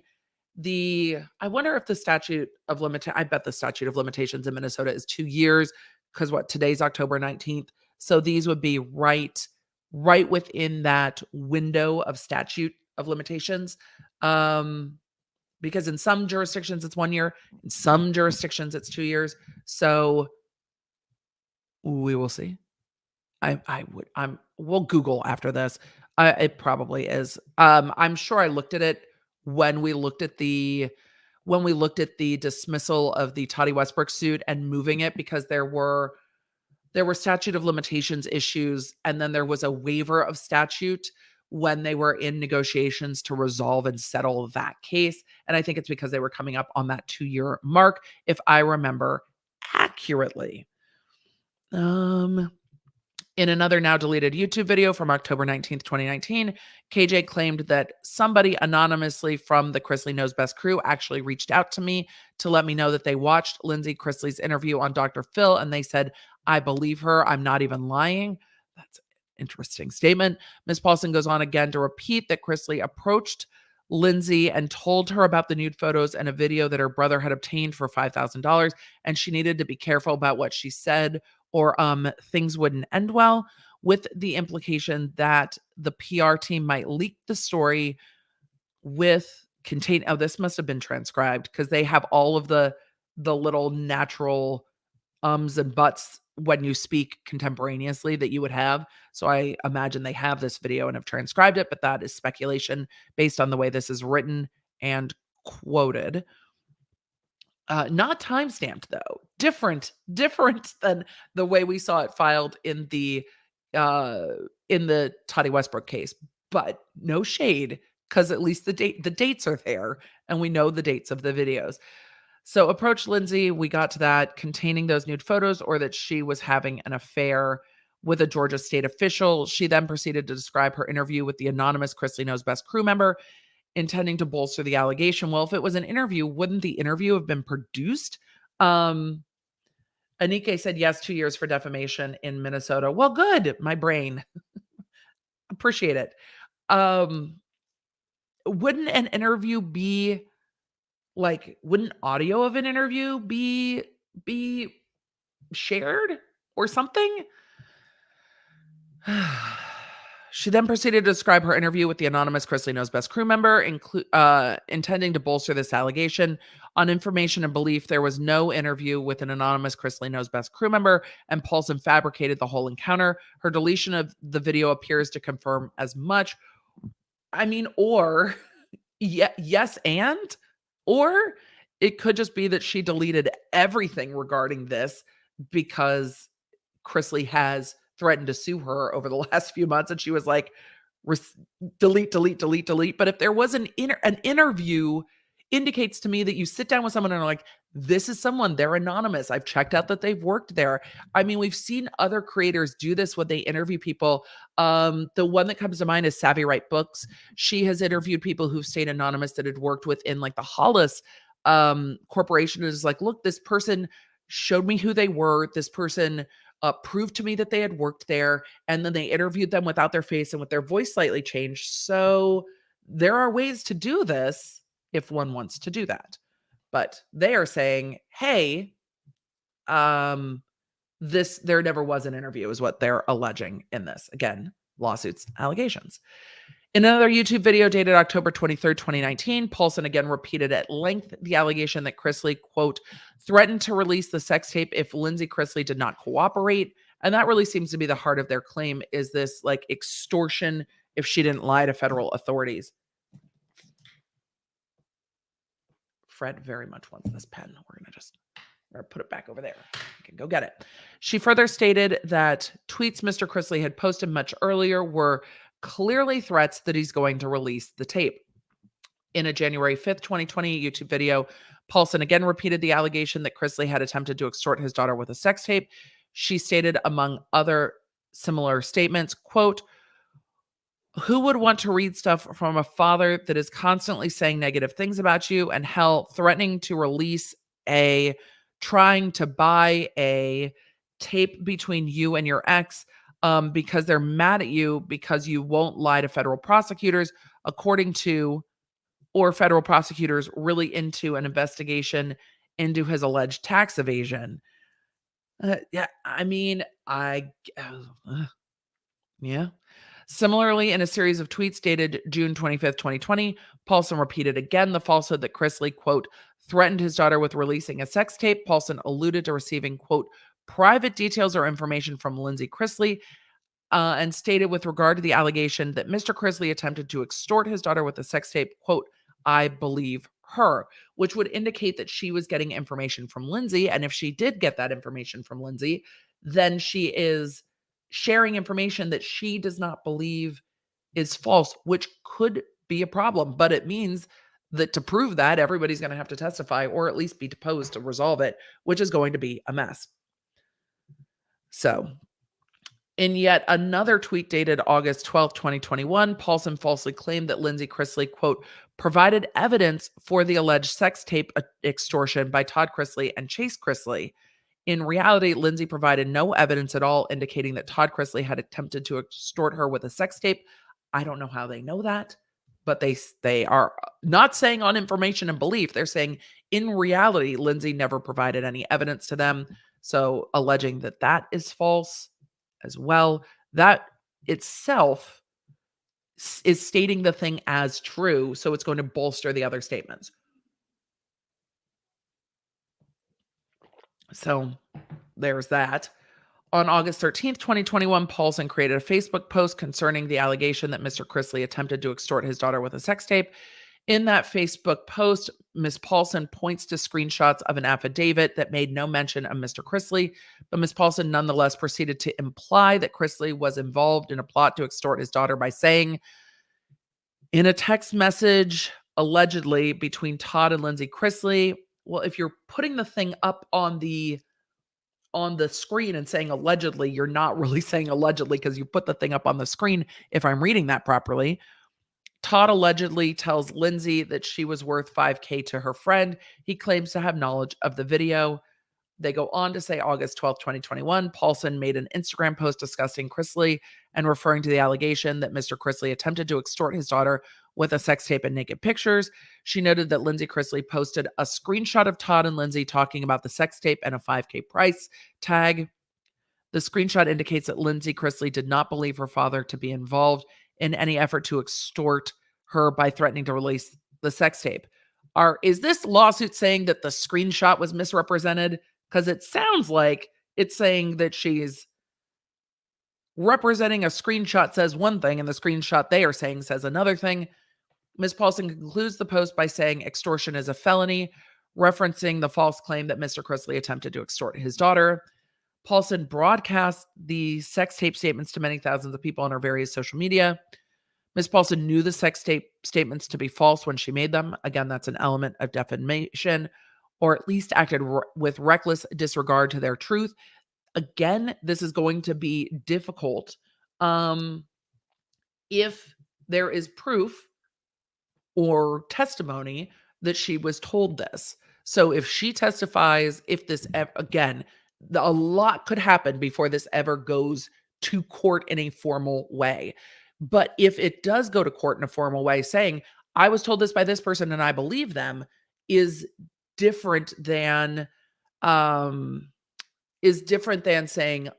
I wonder if the statute of I bet the statute of limitations in Minnesota is 2 years, because today's October 19th. So these would be right within that window of statute of limitations. Because in some jurisdictions it's 1 year, in some jurisdictions it's 2 years. So we will see. We'll Google after this. It probably is. I'm sure I looked at it when we looked at the dismissal of the Toddy Westbrook suit and moving it, because there there were statute of limitations issues, and then there was a waiver of statute when they were in negotiations to resolve and settle that case. And I think it's because they were coming up on that 2-year mark, if I remember accurately. In another now deleted YouTube video from October 19th, 2019, KJ claimed that somebody anonymously from the Chrisley Knows Best crew actually reached out to me to let me know that they watched Lindsay Chrisley's interview on Dr. Phil, and they said, I believe her. I'm not even lying. That's an interesting statement. Ms. Paulson goes on again to repeat that Chrisley approached Lindsay and told her about the nude photos and a video that her brother had obtained for $5,000, and she needed to be careful about what she said or things wouldn't end well, with the implication that the PR team might leak the story with this must have been transcribed because they have all of the little natural ums and buts when you speak contemporaneously that you would have. So I imagine they have this video and have transcribed it, but that is speculation based on the way this is written and quoted. Not time-stamped though. Different than the way we saw it filed in the Toddy Westbrook case. But no shade, because at least the dates are there, and we know the dates of the videos. So approach Lindsay, we got to that, containing those nude photos, or that she was having an affair with a Georgia state official. She then proceeded to describe her interview with the anonymous Chrisley Knows Best crew member, intending to bolster the allegation. Well, if it was an interview, wouldn't the interview have been produced? Anike said yes, 2 years for defamation in Minnesota. Well, good. My brain. Appreciate it. Wouldn't an interview be wouldn't audio of an interview be shared or something? She then proceeded to describe her interview with the anonymous Chrisley Knows Best crew member, intending to bolster this allegation. On information and belief, there was no interview with an anonymous Chrisley Knows Best crew member, and Paulson fabricated the whole encounter. Her deletion of the video appears to confirm as much. I mean, or yes, or it could just be that she deleted everything regarding this because Chrisley has threatened to sue her over the last few months, and she was like, delete. But if there was an interview, indicates to me that you sit down with someone and are like, this is someone, they're anonymous. I've checked out that they've worked there. I mean, we've seen other creators do this when they interview people. The one that comes to mind is Savvy Write Books. She has interviewed people who've stayed anonymous that had worked within the Hollis corporation. Is like, look, this person showed me who they were. This person proved to me that they had worked there, and then they interviewed them without their face and with their voice slightly changed. So there are ways to do this if one wants to do that. But they are saying, hey, there never was an interview is what they're alleging in this. Again, lawsuits, allegations. In another YouTube video dated October 23rd, 2019, Paulson again repeated at length the allegation that Chrisley, quote, threatened to release the sex tape if Lindsay Chrisley did not cooperate. And that really seems to be the heart of their claim, is this extortion if she didn't lie to federal authorities. Fred very much wants this pen. We're going to put it back over there. You can go get it. She further stated that tweets Mr. Chrisley had posted much earlier were clearly threats that he's going to release the tape. In a January 5th, 2020 YouTube video, Paulson again repeated the allegation that Chrisley had attempted to extort his daughter with a sex tape. She stated, among other similar statements, quote, who would want to read stuff from a father that is constantly saying negative things about you, and hell, threatening to release trying to buy a tape between you and your ex because they're mad at you because you won't lie to federal prosecutors, according to, or federal prosecutors really into an investigation into his alleged tax evasion. Yeah. Similarly, in a series of tweets dated June 25th, 2020, Paulson repeated again the falsehood that Chrisley, quote, threatened his daughter with releasing a sex tape. Paulson alluded to receiving, quote, private details or information from Lindsay Chrisley, and stated with regard to the allegation that Mr. Chrisley attempted to extort his daughter with a sex tape, quote, I believe her, which would indicate that she was getting information from Lindsay. And if she did get that information from Lindsay, then she is sharing information that she does not believe is false, which could be a problem. But it means that to prove that, everybody's going to have to testify or at least be deposed to resolve it, which is going to be a mess. So, in yet another tweet dated August 12th, 2021, Paulson falsely claimed that Lindsay Chrisley, quote, provided evidence for the alleged sex tape extortion by Todd Chrisley and Chase Chrisley. In reality, Lindsay provided no evidence at all indicating that Todd Chrisley had attempted to extort her with a sex tape. I don't know how they know that, but they are not saying on information and belief. They're saying in reality, Lindsay never provided any evidence to them. So alleging that that is false as well. That itself is stating the thing as true. So it's going to bolster the other statements. So there's that. On August 13th, 2021, Paulson created a Facebook post concerning the allegation that Mr. Chrisley attempted to extort his daughter with a sex tape. In that Facebook post, Ms. Paulson points to screenshots of an affidavit that made no mention of Mr. Chrisley, but Ms. Paulson nonetheless proceeded to imply that Chrisley was involved in a plot to extort his daughter by saying, in a text message allegedly between Todd and Lindsay Chrisley, well, if you're putting the thing up on the screen and saying allegedly, you're not really saying allegedly because you put the thing up on the screen, if I'm reading that properly. Todd allegedly tells Lindsay that she was worth $5,000 to her friend. He claims to have knowledge of the video. They go on to say August 12th, 2021, Paulson made an Instagram post discussing Chrisley and referring to the allegation that Mr. Chrisley attempted to extort his daughter with a sex tape and naked pictures. She noted that Lindsay Chrisley posted a screenshot of Todd and Lindsay talking about the sex tape and a $5,000 price tag. The screenshot indicates that Lindsay Chrisley did not believe her father to be involved in any effort to extort her by threatening to release the sex tape. Is this lawsuit saying that the screenshot was misrepresented? Because it sounds like it's saying that she's representing a screenshot says one thing and the screenshot they are saying says another thing. Ms. Paulson concludes the post by saying extortion is a felony, referencing the false claim that Mr. Chrisley attempted to extort his daughter. Paulson broadcast the sex tape statements to many thousands of people on her various social media. Ms. Paulson knew the sex tape statements to be false when she made them. Again, that's an element of defamation, or at least acted with reckless disregard to their truth. Again, this is going to be difficult if there is proof or testimony that she was told this. So if she testifies, if this, again, a lot could happen before this ever goes to court in a formal way. But if it does go to court in a formal way, saying, I was told this by this person and I believe them, is different than saying,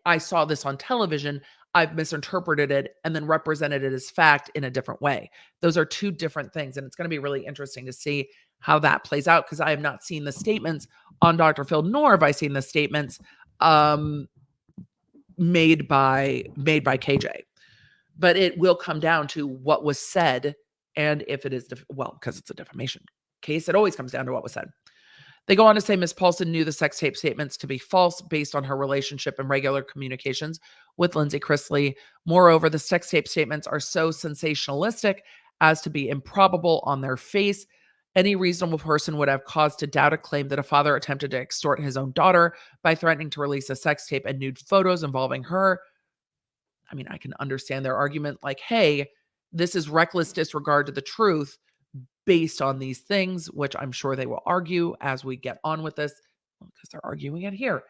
I saw this on television, I've misinterpreted it and then represented it as fact in a different way. Those are two different things. And it's going to be really interesting to see how that plays out, because I have not seen the statements on Dr. Phil, nor have I seen the statements made by KJ. But it will come down to what was said, and if it is, because it's a defamation case, it always comes down to what was said. They go on to say Ms. Paulson knew the sex tape statements to be false based on her relationship and regular communications with Lindsay Chrisley. Moreover, the sex tape statements are so sensationalistic as to be improbable on their face. Any reasonable person would have cause to doubt a claim that a father attempted to extort his own daughter by threatening to release a sex tape and nude photos involving her. I mean, I can understand their argument like, hey, this is reckless disregard to the truth based on these things, which I'm sure they will argue as we get on with this, because they're arguing it here.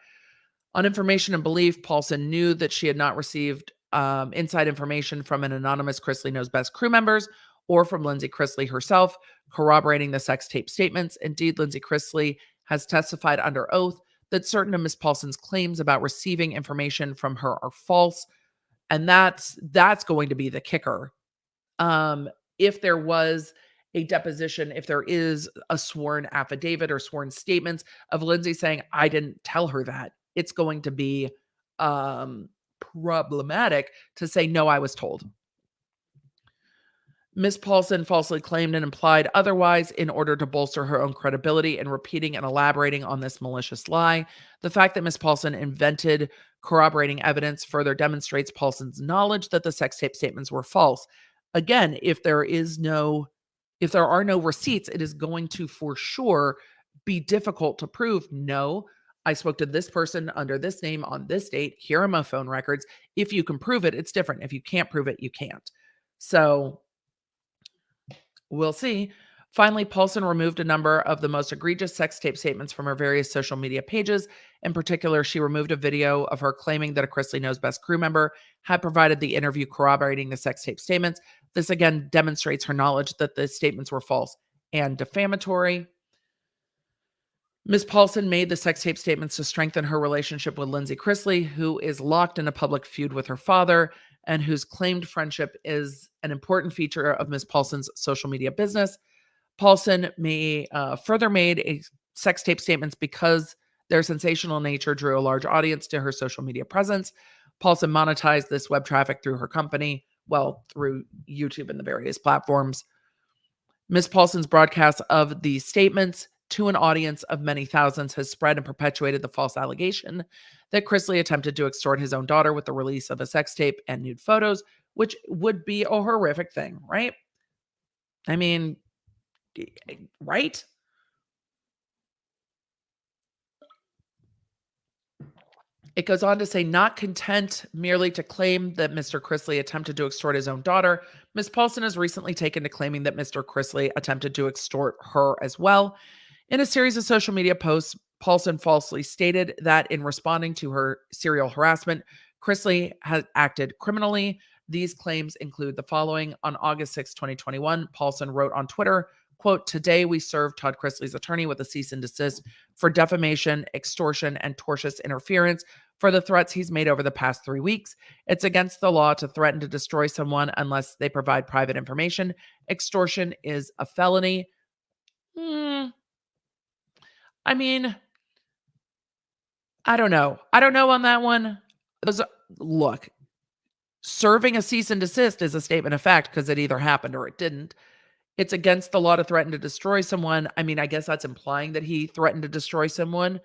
On information and belief, Paulson knew that she had not received inside information from an anonymous Chrisley Knows Best crew members or from Lindsay Chrisley herself, corroborating the sex tape statements. Indeed, Lindsay Chrisley has testified under oath that certain of Ms. Paulson's claims about receiving information from her are false. And that's going to be the kicker. If there was a deposition, if there is a sworn affidavit or sworn statements of Lindsay saying, I didn't tell her that, it's going to be problematic to say, no, I was told. Ms. Paulson falsely claimed and implied otherwise in order to bolster her own credibility in repeating and elaborating on this malicious lie. The fact that Ms. Paulson invented corroborating evidence further demonstrates Paulson's knowledge that the sex tape statements were false. Again, if there are no receipts, it is going to for sure be difficult to prove. No, I spoke to this person under this name on this date. Here are my phone records. If you can prove it, it's different. If you can't prove it, you can't. So we'll see. Finally, Paulson removed a number of the most egregious sex tape statements from her various social media pages. In particular, she removed a video of her claiming that a Chrisley Knows Best crew member had provided the interview corroborating the sex tape statements. This again demonstrates her knowledge that the statements were false and defamatory. Ms. Paulson made the sex tape statements to strengthen her relationship with Lindsay Chrisley, who is locked in a public feud with her father and whose claimed friendship is an important feature of Ms. Paulson's social media business. Paulson further made sex tape statements because their sensational nature drew a large audience to her social media presence. Paulson monetized this web traffic through her company, through YouTube and the various platforms. Ms. Paulson's broadcast of the statements to an audience of many thousands has spread and perpetuated the false allegation that Chrisley attempted to extort his own daughter with the release of a sex tape and nude photos, which would be a horrific thing, right? I mean, right? It goes on to say, not content merely to claim that Mr. Chrisley attempted to extort his own daughter, Ms. Paulson has recently taken to claiming that Mr. Chrisley attempted to extort her as well. In a series of social media posts, Paulson falsely stated that in responding to her serial harassment, Chrisley had acted criminally. These claims include the following. On August 6, 2021, Paulson wrote on Twitter, quote, "Today we served Todd Chrisley's attorney with a cease and desist for defamation, extortion, and tortious interference for the threats he's made over the past 3 weeks. It's against the law to threaten to destroy someone unless they provide private information. Extortion is a felony." I mean, I don't know. I don't know on that one. Look, serving a cease and desist is a statement of fact because it either happened or it didn't. It's against the law to threaten to destroy someone. I mean, I guess that's implying that he threatened to destroy someone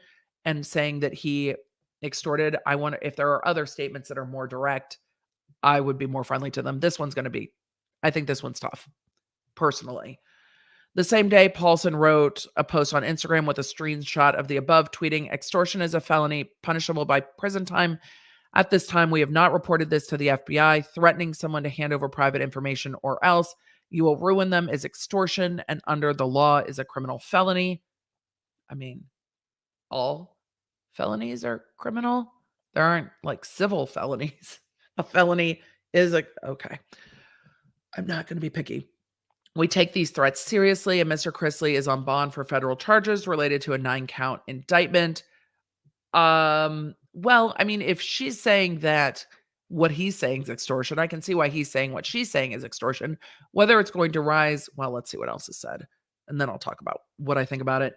and saying that he extorted. I wonder if there are other statements that are more direct, I would be more friendly to them. I think this one's tough, personally. The same day, Paulson wrote a post on Instagram with a screenshot of the above, tweeting, "Extortion is a felony punishable by prison time. At this time, we have not reported this to the FBI. Threatening someone to hand over private information or else you will ruin them is extortion and under the law is a criminal felony." I mean, all felonies are criminal. There aren't like civil felonies. A felony is okay. I'm not going to be picky. "We take these threats seriously, and Mr. Chrisley is on bond for federal charges related to a 9-count indictment." Well, I mean, if she's saying that what he's saying is extortion, I can see why he's saying what she's saying is extortion. Whether it's going to rise, well, let's see what else is said, and then I'll talk about what I think about it.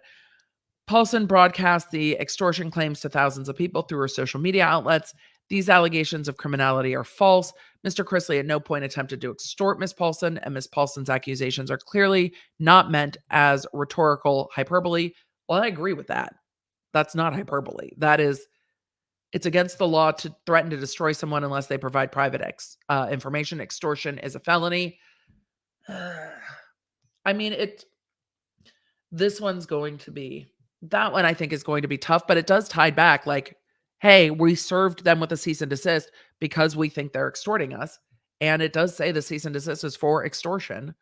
Paulson broadcast the extortion claims to thousands of people through her social media outlets. These allegations of criminality are false. Mr. Chrisley at no point attempted to extort Ms. Paulson, and Ms. Paulson's accusations are clearly not meant as rhetorical hyperbole. Well, I agree with that. That's not hyperbole. It's against the law to threaten to destroy someone unless they provide private information. Extortion is a felony. I mean, that one I think is going to be tough, but it does tie back like, hey, we served them with a cease and desist because we think they're extorting us. And it does say the cease and desist is for extortion.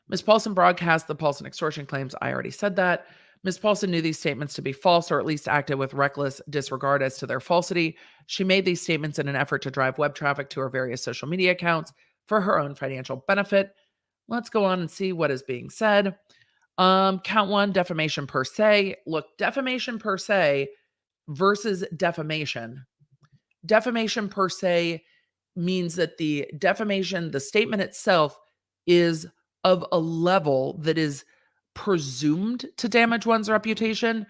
Ms. Paulson broadcast the Paulson extortion claims. I already said that. Ms. Paulson knew these statements to be false or at least acted with reckless disregard as to their falsity. She made these statements in an effort to drive web traffic to her various social media accounts for her own financial benefit. Let's go on and see what is being said. Count one, defamation per se. Look, defamation per se versus defamation. Defamation per se means that the statement itself is of a level that is presumed to damage one's reputation.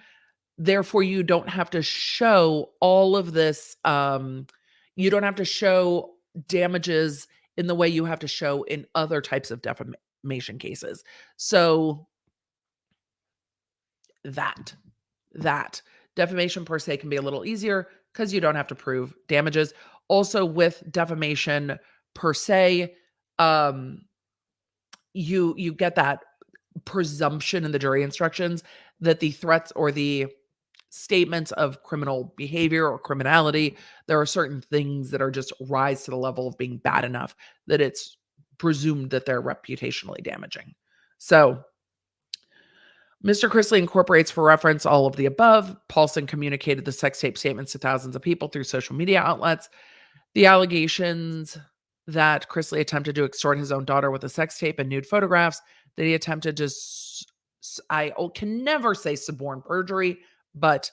Therefore, you don't have to show all of this. You don't have to show damages in the way you have to show in other types of defamation cases. So that defamation per se can be a little easier because you don't have to prove damages. Also, with defamation per se, you get that presumption in the jury instructions that the threats or the statements of criminal behavior or criminality, there are certain things that are just rise to the level of being bad enough that it's presumed that they're reputationally damaging. So Mr. Chrisley incorporates for reference all of the above. Paulson communicated the sex tape statements to thousands of people through social media outlets. The allegations that Chrisley attempted to extort his own daughter with a sex tape and nude photographs, that he attempted to, I can never say suborn perjury, but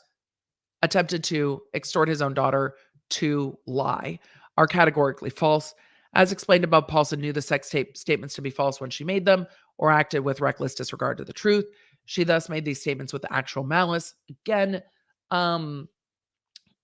attempted to extort his own daughter to lie, are categorically false. As explained above, Paulson knew the sex tape statements to be false when she made them or acted with reckless disregard to the truth. She thus made these statements with actual malice. Again,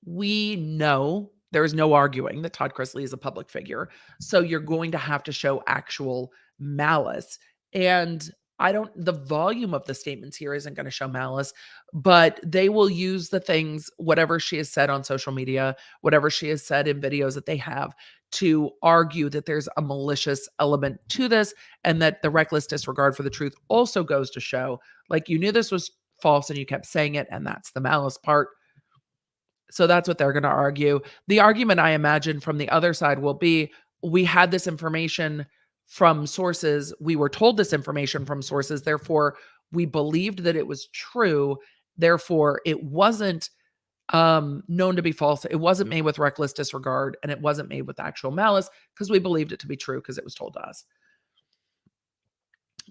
we know there is no arguing that Todd Chrisley is a public figure. So you're going to have to show actual malice. And the volume of the statements here isn't going to show malice, but they will use the things, whatever she has said on social media, whatever she has said in videos that they have, to argue that there's a malicious element to this and that the reckless disregard for the truth also goes to show, like, you knew this was false and you kept saying it, and that's the malice part. So that's what they're going to argue. The argument, I imagine, from the other side will be, we had this information from sources. We were told this information from sources. Therefore, we believed that it was true. Therefore, it wasn't known to be false. It wasn't made with reckless disregard, and it wasn't made with actual malice because we believed it to be true because it was told to us.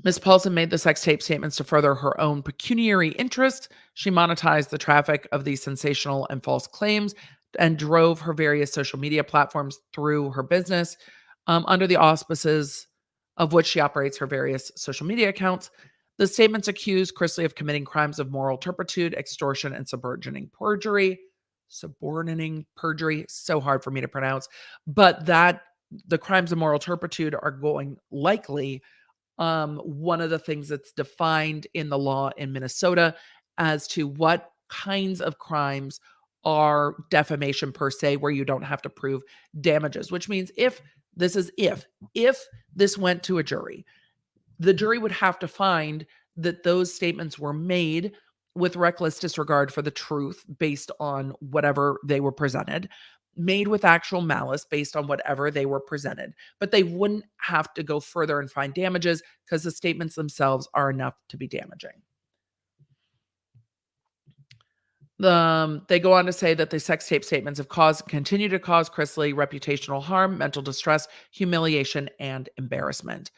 Ms. Paulson made the sex tape statements to further her own pecuniary interest. She monetized the traffic of these sensational and false claims and drove her various social media platforms through her business under the auspices of which she operates her various social media accounts. The statements accuse Chrisley of committing crimes of moral turpitude, extortion, and subordinating perjury. Subordinating perjury, so hard for me to pronounce. But that the crimes of moral turpitude are going likely one of the things that's defined in the law in Minnesota as to what kinds of crimes are defamation per se, where you don't have to prove damages, which means if this went to a jury, the jury would have to find that those statements were made with reckless disregard for the truth based on whatever they were presented, made with actual malice based on whatever they were presented. But they wouldn't have to go further and find damages because the statements themselves are enough to be damaging. They go on to say that the sex tape statements have continue to cause Chrisley reputational harm, mental distress, humiliation, and embarrassment.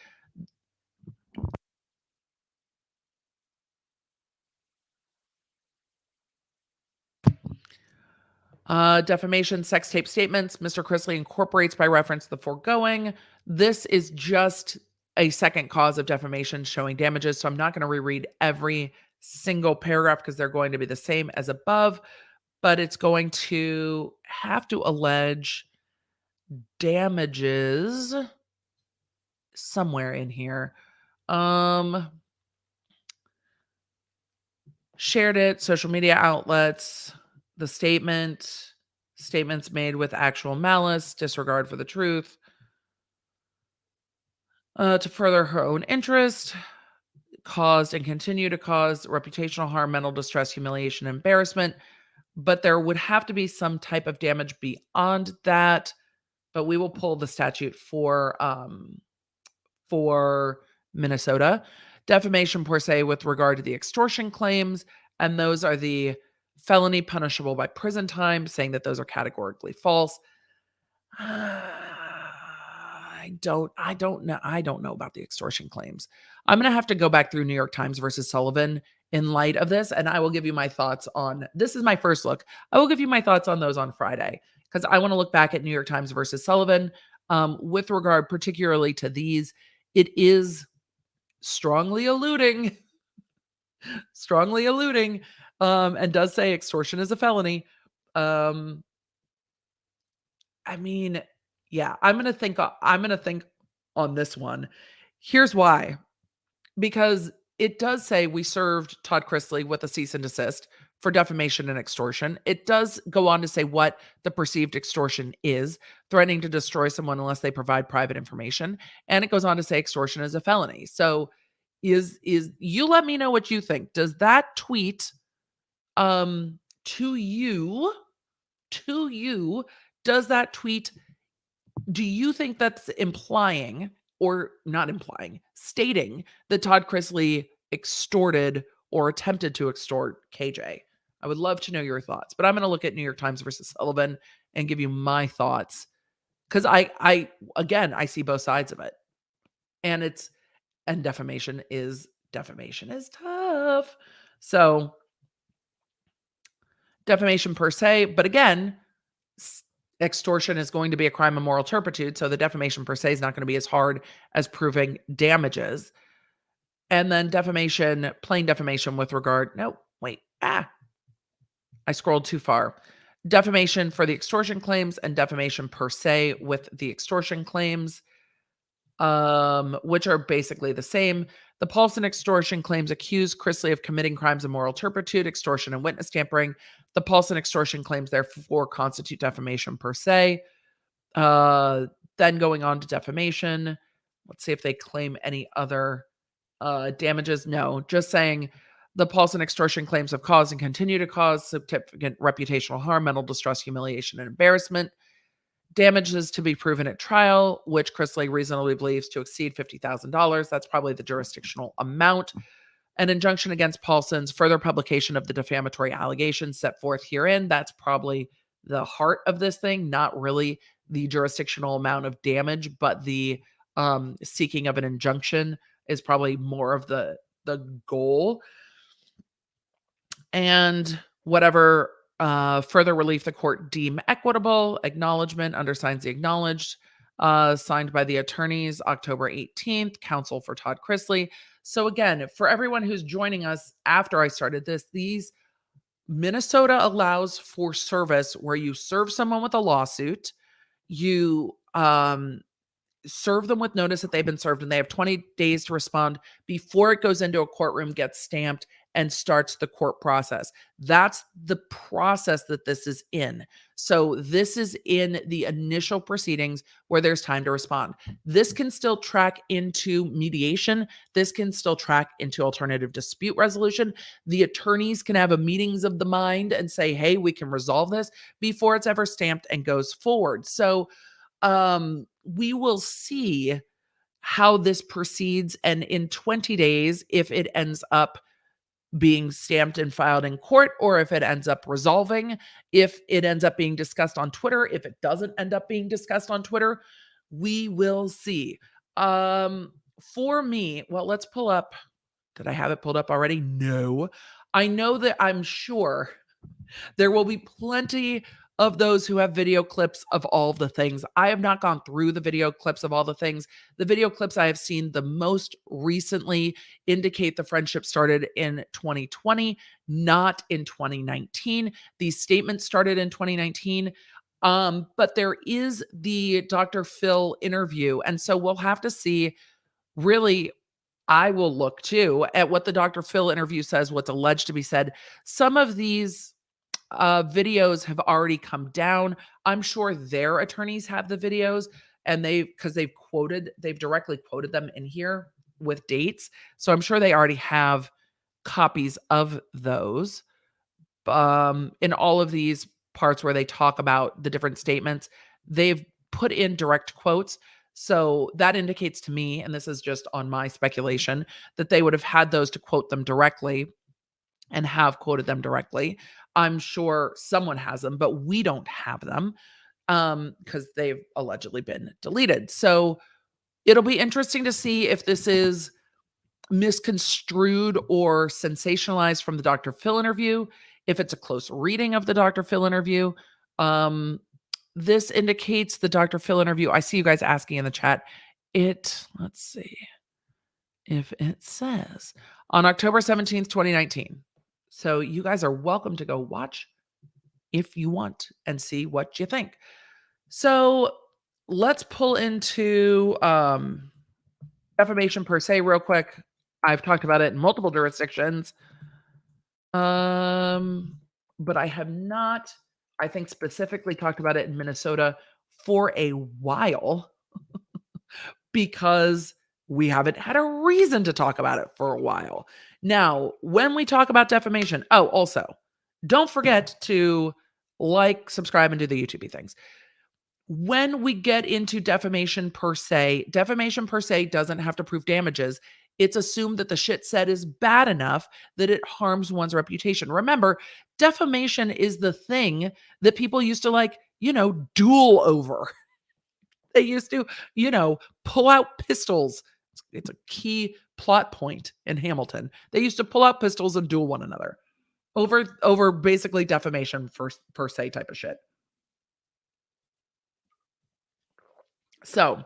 Defamation, sex tape statements. Mr. Chrisley incorporates by reference the foregoing. This is just a second cause of defamation showing damages. So I'm not going to reread every single paragraph because they're going to be the same as above, but it's going to have to allege damages somewhere in here. Shared it, social media outlets, the statements made with actual malice, disregard for the truth, to further her own interest, caused and continue to cause reputational harm, mental distress, humiliation, embarrassment. But there would have to be some type of damage beyond that. But we will pull the statute for Minnesota. Defamation per se with regard to the extortion claims, and those are the felony punishable by prison time, saying that those are categorically false. I don't know about the extortion claims. I'm going to have to go back through New York Times versus Sullivan in light of this, and I will give you my thoughts on, this is my first look. I will give you my thoughts on those on Friday because I want to look back at New York Times versus Sullivan with regard particularly to these. It is strongly alluding, and does say extortion is a felony. I mean, Yeah, I'm going to think on this one. Here's why. Because it does say we served Todd Chrisley with a cease and desist for defamation and extortion. It does go on to say what the perceived extortion is, threatening to destroy someone unless they provide private information, and it goes on to say extortion is a felony. So is you let me know what you think. Does that tweet to you does that tweet, do you think that's implying, or not implying, stating that Todd Chrisley extorted or attempted to extort KJ? I would love to know your thoughts, but I'm going to look at New York Times versus Sullivan and give you my thoughts, because again, I see both sides of it, and defamation is tough. So defamation per se, but again, extortion is going to be a crime of moral turpitude, so the defamation per se is not going to be as hard as proving damages. And then defamation, plain defamation with regard, no, wait, I scrolled too far. Defamation for the extortion claims and defamation per se with the extortion claims, which are basically the same. The Paulson extortion claims accuse Chrisley of committing crimes of moral turpitude, extortion, and witness tampering. The Paulson extortion claims therefore constitute defamation per se. Then going on to defamation, let's see if they claim any other damages. No, just saying the Paulson extortion claims have caused and continue to cause significant reputational harm, mental distress, humiliation, and embarrassment. Damages to be proven at trial, which Chrisley reasonably believes to exceed $50,000. That's probably the jurisdictional amount. An injunction against Paulson's further publication of the defamatory allegations set forth herein. That's probably the heart of this thing, not really the jurisdictional amount of damage, but the seeking of an injunction is probably more of the goal. And whatever further relief the court deem equitable, acknowledgement, undersigns the acknowledged, signed by the attorneys October 18th, counsel for Todd Chrisley. So again, for everyone who's joining us after I started this, Minnesota allows for service where you serve someone with a lawsuit, you serve them with notice that they've been served, and they have 20 days to respond before it goes into a courtroom, gets stamped, and starts the court process. That's the process that this is in. So this is in the initial proceedings where there's time to respond. This can still track into mediation. This can still track into alternative dispute resolution. The attorneys can have a meetings of the mind and say, hey, we can resolve this before it's ever stamped and goes forward. So we will see how this proceeds. And in 20 days, if it ends up being stamped and filed in court, or if it ends up resolving, if it ends up being discussed on Twitter, if it doesn't end up being discussed on Twitter, we will see. For me, well, let's pull up. Did I have it pulled up already? No. I know that I'm sure there will be plenty of those who have video clips of all the things. I have not gone through the video clips of all the things. The video clips I have seen the most recently indicate the friendship started in 2020, not in 2019. These statements started in 2019. But there is the Dr. Phil interview. And so we'll have to see. Really, I will look too at what the Dr. Phil interview says, what's alleged to be said. Some of these videos have already come down. I'm sure their attorneys have the videos, and because they've directly quoted them in here with dates. So I'm sure they already have copies of those. In all of these parts where they talk about the different statements, they've put in direct quotes. So that indicates to me, and this is just on my speculation, that they would have had those to quote them directly and have quoted them directly. I'm sure someone has them, but we don't have them because they've allegedly been deleted. So it'll be interesting to see if this is misconstrued or sensationalized from the Dr. Phil interview, if it's a close reading of the Dr. Phil interview. This indicates the Dr. Phil interview. I see you guys asking in the chat. Let's see if it says on October 17th, 2019. So you guys are welcome to go watch if you want and see what you think. So let's pull into defamation per se real quick. I've talked about it in multiple jurisdictions. But I have not, I think, specifically talked about it in Minnesota for a while because we haven't had a reason to talk about it for a while. Now, when we talk about defamation, also, don't forget to like, subscribe, and do the YouTube things. When we get into defamation per se doesn't have to prove damages. It's assumed that the shit said is bad enough that it harms one's reputation. Remember, defamation is the thing that people used to duel over. They used to, pull out pistols. It's a key plot point in Hamilton. They used to pull out pistols and duel one another over basically defamation per se type of shit. So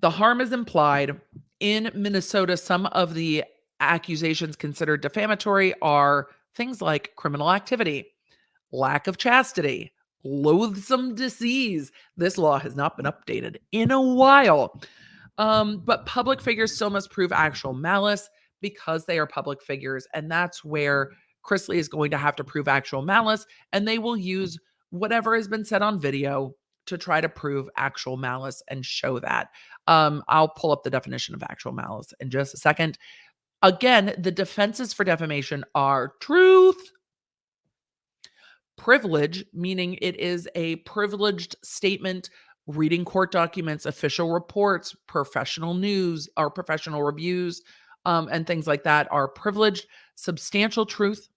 the harm is implied. In Minnesota, some of the accusations considered defamatory are things like criminal activity, lack of chastity, loathsome disease. This law has not been updated in a while. But public figures still must prove actual malice because they are public figures. And that's where Chrisley is going to have to prove actual malice. And they will use whatever has been said on video to try to prove actual malice and show that. I'll pull up the definition of actual malice in just a second. Again, the defenses for defamation are truth, privilege, meaning it is a privileged statement, reading court documents, official reports, professional news, or professional reviews, and things like that are privileged. Substantial truth.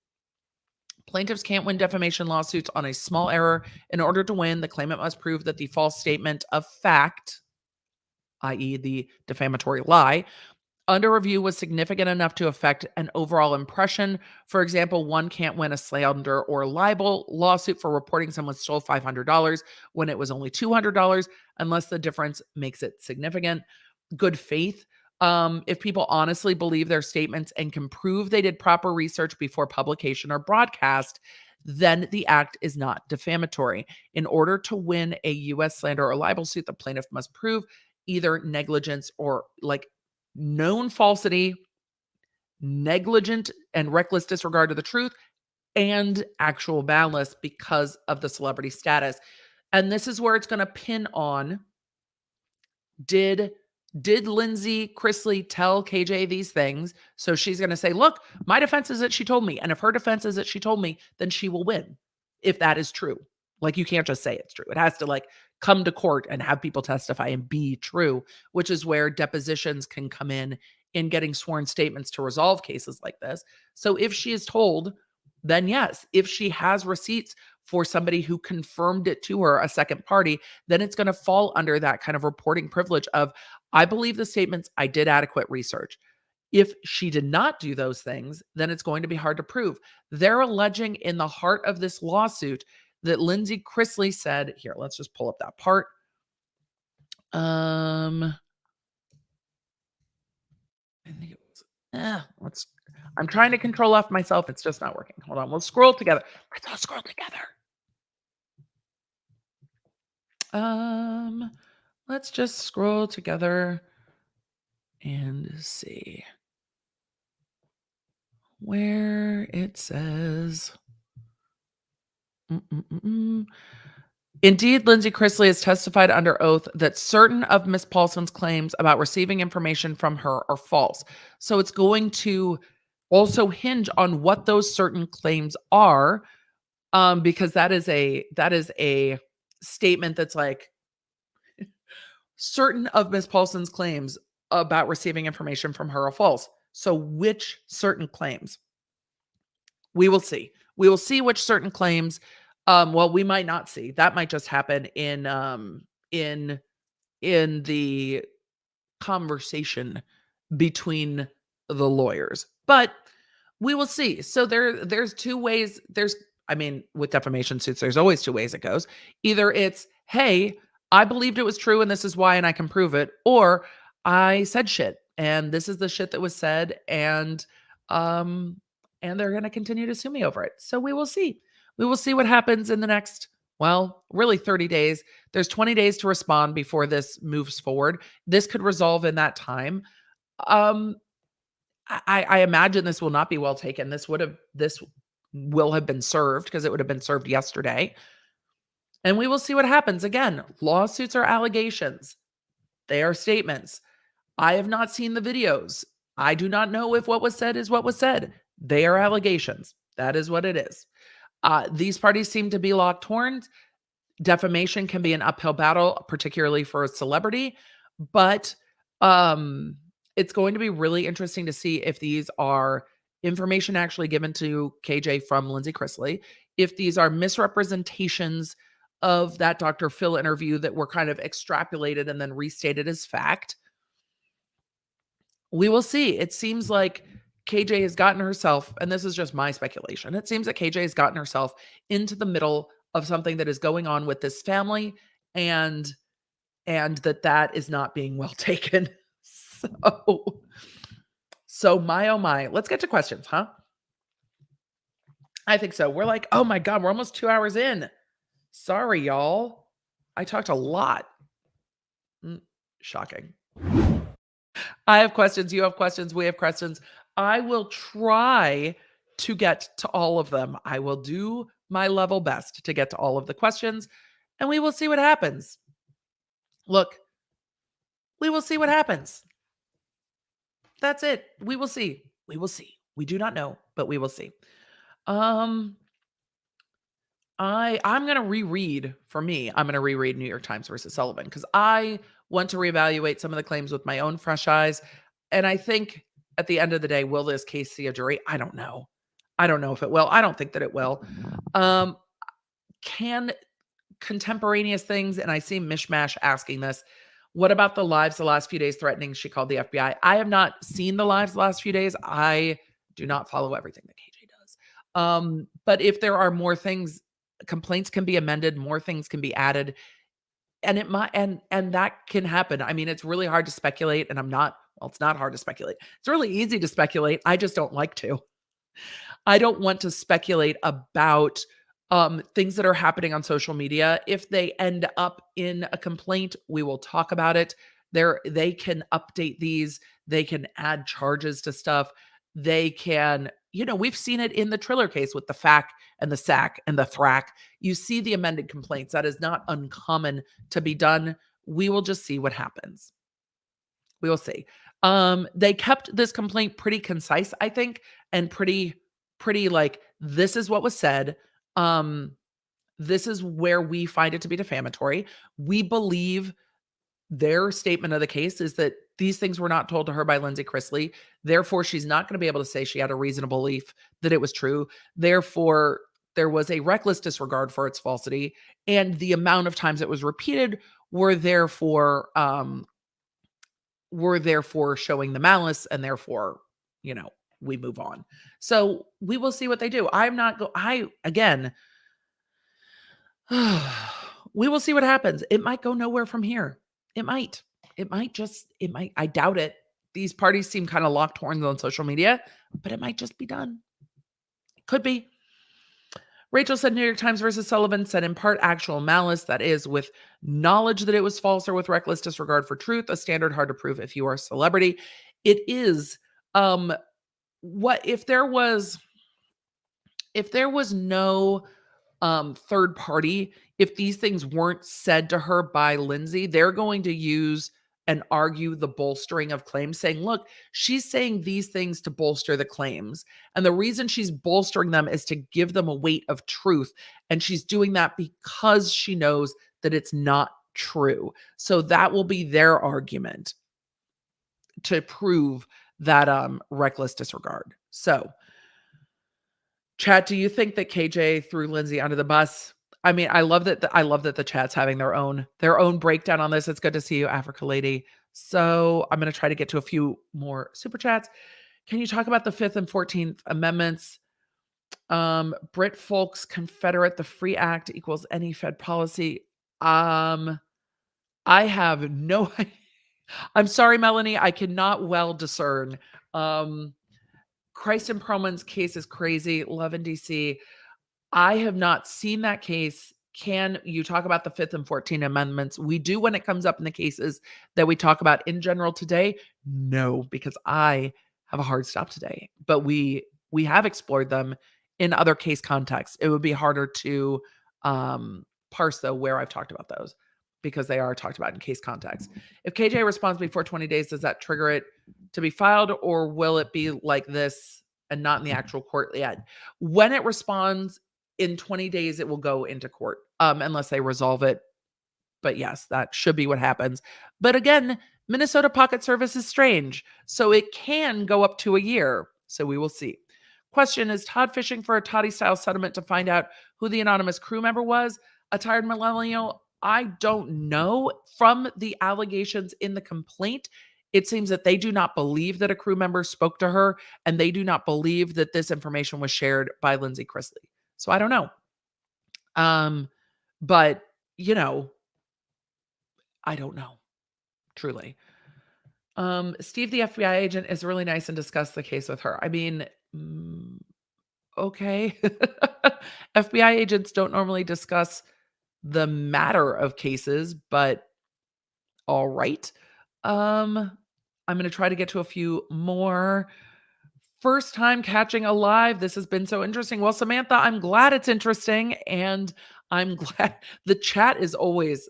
Plaintiffs can't win defamation lawsuits on a small error. In order to win, the claimant must prove that the false statement of fact, i.e., the defamatory lie, under review was significant enough to affect an overall impression. For example, one can't win a slander or libel lawsuit for reporting someone stole $500 when it was only $200 unless the difference makes it significant. Good faith. If people honestly believe their statements and can prove they did proper research before publication or broadcast, then the act is not defamatory. In order to win a U.S. slander or libel suit, the plaintiff must prove either negligence or known falsity, negligent and reckless disregard of the truth, and actual malice because of the celebrity status. And this is where it's going to pin on, did Lindsay Chrisley tell KJ these things? So she's going to say, look, my defense is that she told me. And if her defense is that she told me, then she will win. If that is true. You can't just say it's true. It has to come to court and have people testify and be true, which is where depositions can come in getting sworn statements to resolve cases like this. So if she is told, then yes. If she has receipts for somebody who confirmed it to her, a second party, then it's going to fall under that kind of reporting privilege of, I believe the statements, I did adequate research. If she did not do those things, then it's going to be hard to prove. They're alleging in the heart of this lawsuit that Lindsay Chrisley said, here, let's just pull up that part. I think it was, I'm trying to control F myself. It's just not working. Hold on. We'll scroll together. Let's all scroll together. Let's just scroll together and see where it says. Indeed, Lindsay Chrisley has testified under oath that certain of Miss Paulson's claims about receiving information from her are false. So it's going to also hinge on what those certain claims are, because that is a statement that's certain of Miss Paulson's claims about receiving information from her are false. So which certain claims? We will see. We will see which certain claims. We might not see. That might just happen in the conversation between the lawyers. But we will see. So there's two ways. With defamation suits, there's always two ways it goes. Either it's, hey, I believed it was true and this is why and I can prove it, or I said shit and this is the shit that was said, and they're going to continue to sue me over it. So we will see. We will see what happens in the next Well, really 30 days. There's 20 days to respond before this moves forward. This could resolve in that time. Um, I imagine this will not be well taken. This will have been served because it would have been served yesterday. And we will see what happens. Again, lawsuits are allegations. They are statements. I have not seen the videos. I do not know if what was said is what was said. They are allegations. That is what it is. These parties seem to be locked horns. Defamation can be an uphill battle, particularly for a celebrity, but it's going to be really interesting to see if these are information actually given to KJ from Lindsay Chrisley, if these are misrepresentations of that Dr. Phil interview that were kind of extrapolated and then restated as fact. We will see. It seems like KJ has gotten herself, and this is just my speculation, it seems that KJ has gotten herself into the middle of something that is going on with this family, and that is not being well taken. So my, oh my, let's get to questions, huh? I think so. We're like, oh my God, we're almost 2 hours in. Sorry, y'all. I talked a lot. Shocking. I have questions. You have questions. We have questions. I will try to get to all of them. I will do my level best to get to all of the questions, and we will see what happens. Look, we will see what happens. That's it. We will see. We will see. We do not know, but we will see. I'm going to reread, for me, I'm going to reread New York Times versus Sullivan because I want to reevaluate some of the claims with my own fresh eyes. And I think at the end of the day, will this case see a jury? I don't know. I don't know if it will. I don't think that it will. Can contemporaneous things, and I see Mishmash asking this, what about the lives the last few days threatening? She called the FBI. I have not seen the lives the last few days. I do not follow everything that KJ does. But if there are more things, complaints can be amended, more things can be added. And it might, and that can happen. I mean, it's really hard to speculate, and it's not hard to speculate. It's really easy to speculate. I just don't like to. I don't want to speculate about things that are happening on social media. If they end up in a complaint, we will talk about it. They can update these. They can add charges to stuff. They can, we've seen it in the Triller case with the FAC and the SAC and the THRAC. You see the amended complaints. That is not uncommon to be done. We will just see what happens. We will see. They kept this complaint pretty concise, I think, and pretty like, this is what was said. This is where we find it to be defamatory. We believe their statement of the case is that these things were not told to her by Lindsay Chrisley. Therefore, she's not going to be able to say she had a reasonable belief that it was true. Therefore, there was a reckless disregard for its falsity, and the amount of times it was repeated were therefore showing the malice, and therefore, we move on. So we will see what they do. We will see what happens. It might go nowhere from here. It might. I doubt it. These parties seem kind of locked horns on social media, but it might just be done. It could be. Rachel said New York Times versus Sullivan said in part actual malice, that is with knowledge that it was false or with reckless disregard for truth, a standard hard to prove if you are a celebrity. It is, what if there was no third party, if these things weren't said to her by Lindsay, they're going to use and argue the bolstering of claims, saying, look, she's saying these things to bolster the claims. And the reason she's bolstering them is to give them a weight of truth. And she's doing that because she knows that it's not true. So that will be their argument to prove that reckless disregard. So, chat, do you think that KJ threw Lindsay under the bus? I mean, I love that the chat's having their own breakdown on this. It's good to see you, Africa Lady. So I'm going to try to get to a few more super chats. Can you talk about the 5th and 14th Amendments? Brit folks Confederate, the Free Act equals any Fed policy. I have no idea. I'm sorry, Melanie. I cannot well discern. Christ and Perlman's case is crazy. Love in DC. I have not seen that case. Can you talk about the 5th and 14th Amendments? We do when it comes up in the cases that we talk about in general today. No, because I have a hard stop today. But we have explored them in other case contexts. It would be harder to parse though where I've talked about those because they are talked about in case context. If KJ responds before 20 days, does that trigger it to be filed, or will it be like this and not in the actual court yet? When it responds in 20 days, it will go into court unless they resolve it. But yes, that should be what happens. But again, Minnesota Pocket Service is strange. So it can go up to a year. So we will see. Question: is Todd fishing for a Toddy style settlement to find out who the anonymous crew member was? A tired millennial? I don't know. From the allegations in the complaint, it seems that they do not believe that a crew member spoke to her, and they do not believe that this information was shared by Lindsay Chrisley. So I don't know. But you know, I don't know. Truly. Steve, the FBI agent, is really nice and discussed the case with her. I mean, okay. FBI agents don't normally discuss the matter of cases, but all right. I'm going to try to get to a few more. First time catching a live. This has been so interesting. Well, Samantha, I'm glad it's interesting, and I'm glad the chat is always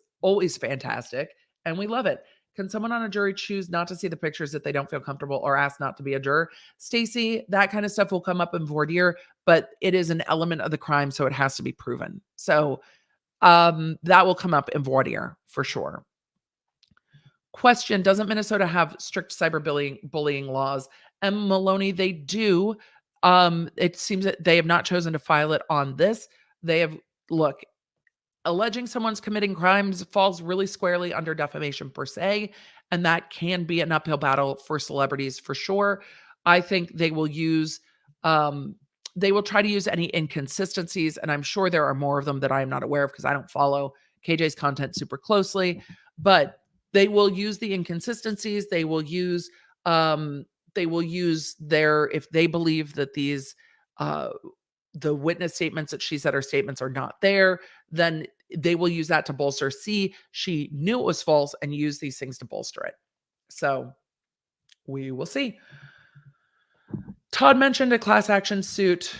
fantastic, and we love it. Can someone on a jury choose not to see the pictures if they don't feel comfortable or ask not to be a juror? Stacy, that kind of stuff will come up in voir dire, but it is an element of the crime, so it has to be proven. So that will come up in voir dire for sure. Question: doesn't Minnesota have strict cyberbullying laws? And Maloney, they do. It seems that they have not chosen to file it on this. They have, look, alleging someone's committing crimes falls really squarely under defamation per se, and that can be an uphill battle for celebrities for sure. I think they will try to use any inconsistencies, and I'm sure there are more of them that I am not aware of because I don't follow KJ's content super closely, but they will use the inconsistencies. They will use if they believe that these the witness statements that she said her statements are not there, then they will use that to bolster. See, she knew it was false and use these things to bolster it. So we will see. Todd mentioned a class action suit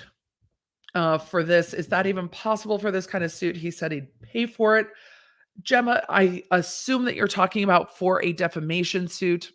for this. Is that even possible for this kind of suit? He said he'd pay for it. Gemma, I assume that you're talking about for a defamation suit.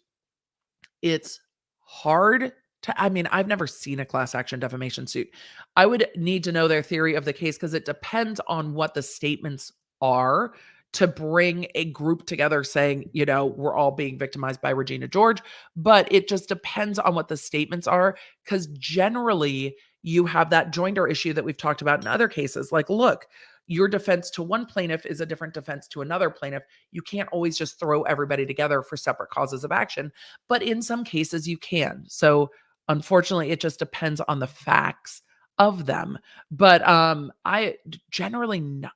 It's hard to, I mean, I've never seen a class action defamation suit. I would need to know their theory of the case because it depends on what the statements are to bring a group together saying, you know, we're all being victimized by Regina George. But it just depends on what the statements are, because generally you have that joinder issue that we've talked about in other cases. Like, look, your defense to one plaintiff is a different defense to another plaintiff. You can't always just throw everybody together for separate causes of action, but in some cases you can. So unfortunately, it just depends on the facts of them. But I generally not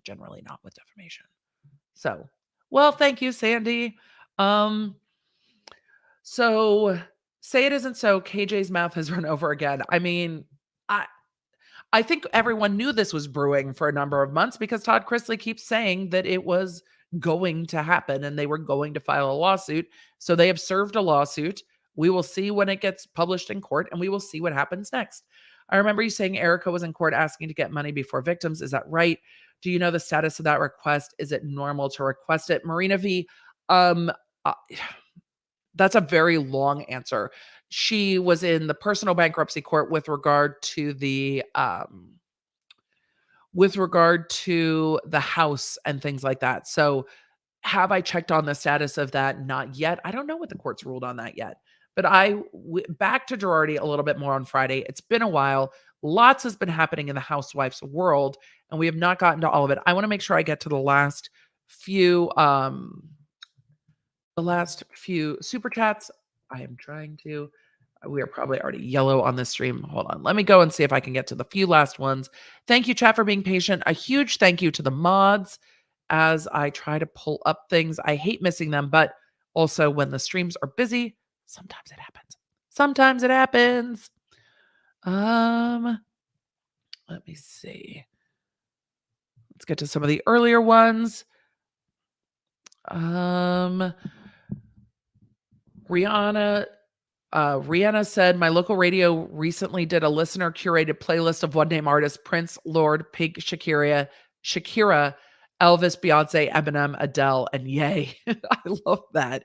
generally not with defamation. So, well, thank you, Sandy. So say it isn't so. KJ's mouth has run over again. I mean, I think everyone knew this was brewing for a number of months because Todd Chrisley keeps saying that it was going to happen and they were going to file a lawsuit. So they have served a lawsuit. We will see when it gets published in court, and we will see what happens next. I remember you saying Erica was in court asking to get money before victims. Is that right? Do you know the status of that request? Is it normal to request it? Marina V, that's a very long answer. She was in the personal bankruptcy court with regard to the house and things like that. So have I checked on the status of that? Not yet. I don't know what the court's ruled on that yet. But back to Girardi a little bit more on Friday. It's been a while. Lots has been happening in the housewife's world, and we have not gotten to all of it. I want to make sure I get to the last few super chats. I am trying to. We are probably already yellow on this stream. Hold on. Let me go and see if I can get to the few last ones. Thank you, chat, for being patient. A huge thank you to the mods as I try to pull up things. I hate missing them, but also when the streams are busy, sometimes it happens. Sometimes it happens. Let me see. Let's get to some of the earlier ones. Rihanna said, my local radio recently did a listener curated playlist of one name artists: Prince, Lord, Pink, Shakira, Elvis, Beyonce, Eminem, Adele, and Ye. I love that.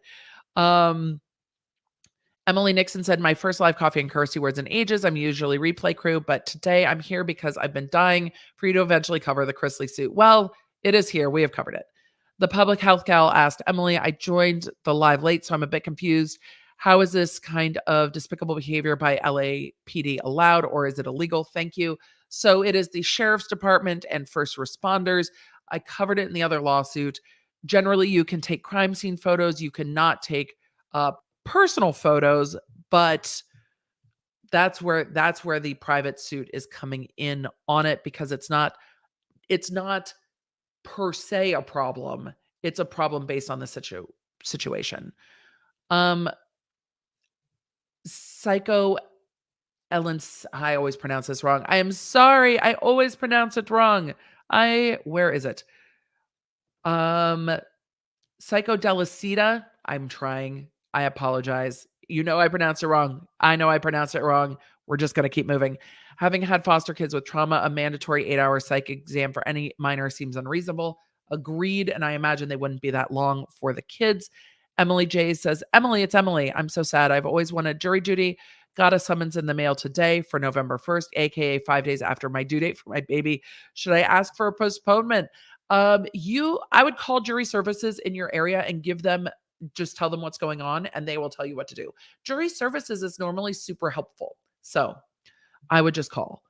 Emily Nixon said, my first live coffee and curse words in ages. I'm usually replay crew, but today I'm here because I've been dying for you to eventually cover the Chrisley suit. Well, it is here. We have covered it. The public health gal asked, Emily, I joined the live late, so I'm a bit confused. How is this kind of despicable behavior by LAPD allowed, or is it illegal? Thank you. So it is the sheriff's department and first responders. I covered it in the other lawsuit. Generally, you can take crime scene photos. You cannot take personal photos, but that's where the private suit is coming in on it, because it's not per se a problem. It's a problem based on the situation. Psycho Ellen, I always pronounce this wrong. I am sorry. I always pronounce it wrong. Where is it? Psycho Delicita. I'm trying. I apologize. I pronounce it wrong. I know I pronounce it wrong. We're just going to keep moving. Having had foster kids with trauma, a mandatory 8-hour psych exam for any minor seems unreasonable. Agreed. And I imagine they wouldn't be that long for the kids. Emily J says, Emily, it's Emily. I'm so sad. I've always wanted jury duty. Got a summons in the mail today for November 1st, aka 5 days after my due date for my baby. Should I ask for a postponement? I would call jury services in your area and just tell them what's going on, and they will tell you what to do. Jury services is normally super helpful. So I would just call.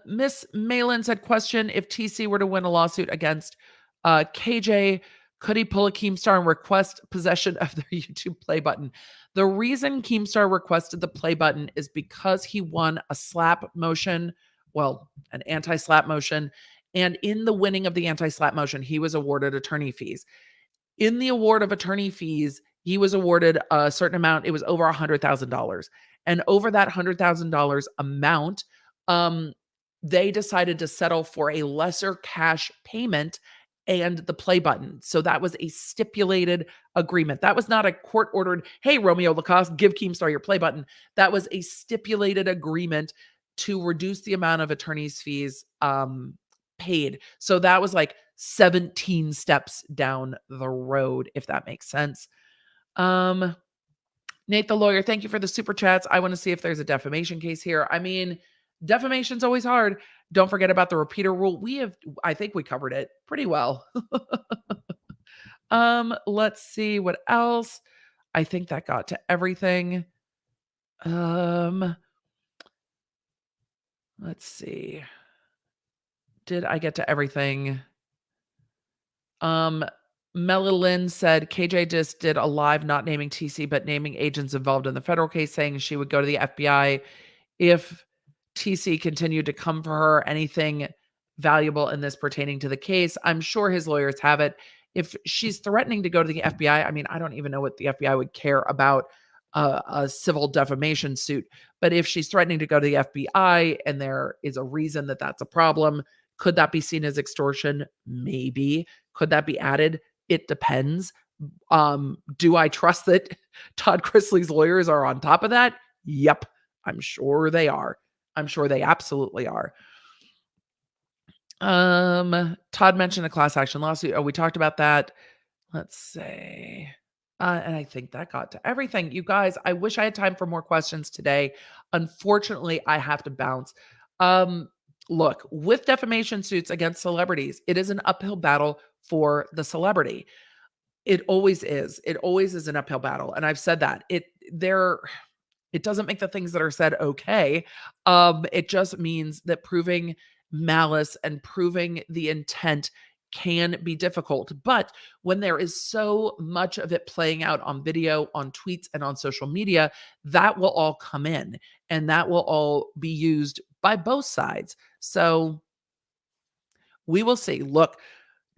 Miss Malin said, question, if TC were to win a lawsuit against KJ, could he pull a Keemstar and request possession of their YouTube play button? The reason Keemstar requested the play button is because he won a slap motion, an anti-slap motion. And in the winning of the anti-slap motion, he was awarded attorney fees. In the award of attorney fees, he was awarded a certain amount. It was over $100,000. And over that $100,000 amount, they decided to settle for a lesser cash payment and the play button. So that was a stipulated agreement. That was not a court-ordered, hey, Romeo Lacoste, give Keemstar your play button. That was a stipulated agreement to reduce the amount of attorney's fees paid. So that was like 17 steps down the road, if that makes sense. Nate the lawyer, thank you for the super chats. I want to see if there's a defamation case here. I mean, defamation's always hard. Don't forget about the repeater rule. I think we covered it pretty well. Let's see what else. I think that got to everything. Let's see. Did I get to everything? Melilyn said KJ just did a live not naming TC, but naming agents involved in the federal case, saying she would go to the FBI if TC continued to come for her. Anything valuable in this pertaining to the case? I'm sure his lawyers have it. If she's threatening to go to the FBI, I mean, I don't even know what the FBI would care about a civil defamation suit. But if she's threatening to go to the FBI and there is a reason that that's a problem, could that be seen as extortion? Maybe. Could that be added? It depends. Do I trust that Todd Chrisley's lawyers are on top of that? Yep. I'm sure they are. I'm sure they absolutely are. Todd mentioned a class action lawsuit. Oh, we talked about that. Let's see. And I think that got to everything. You guys, I wish I had time for more questions today. Unfortunately, I have to bounce. Look, with defamation suits against celebrities, it is an uphill battle for the celebrity. It always is. It always is an uphill battle. And I've said that. It doesn't make the things that are said okay. It just means that proving malice and proving the intent can be difficult. But when there is so much of it playing out on video, on tweets, and on social media, that will all come in and that will all be used by both sides. So we will see. Look,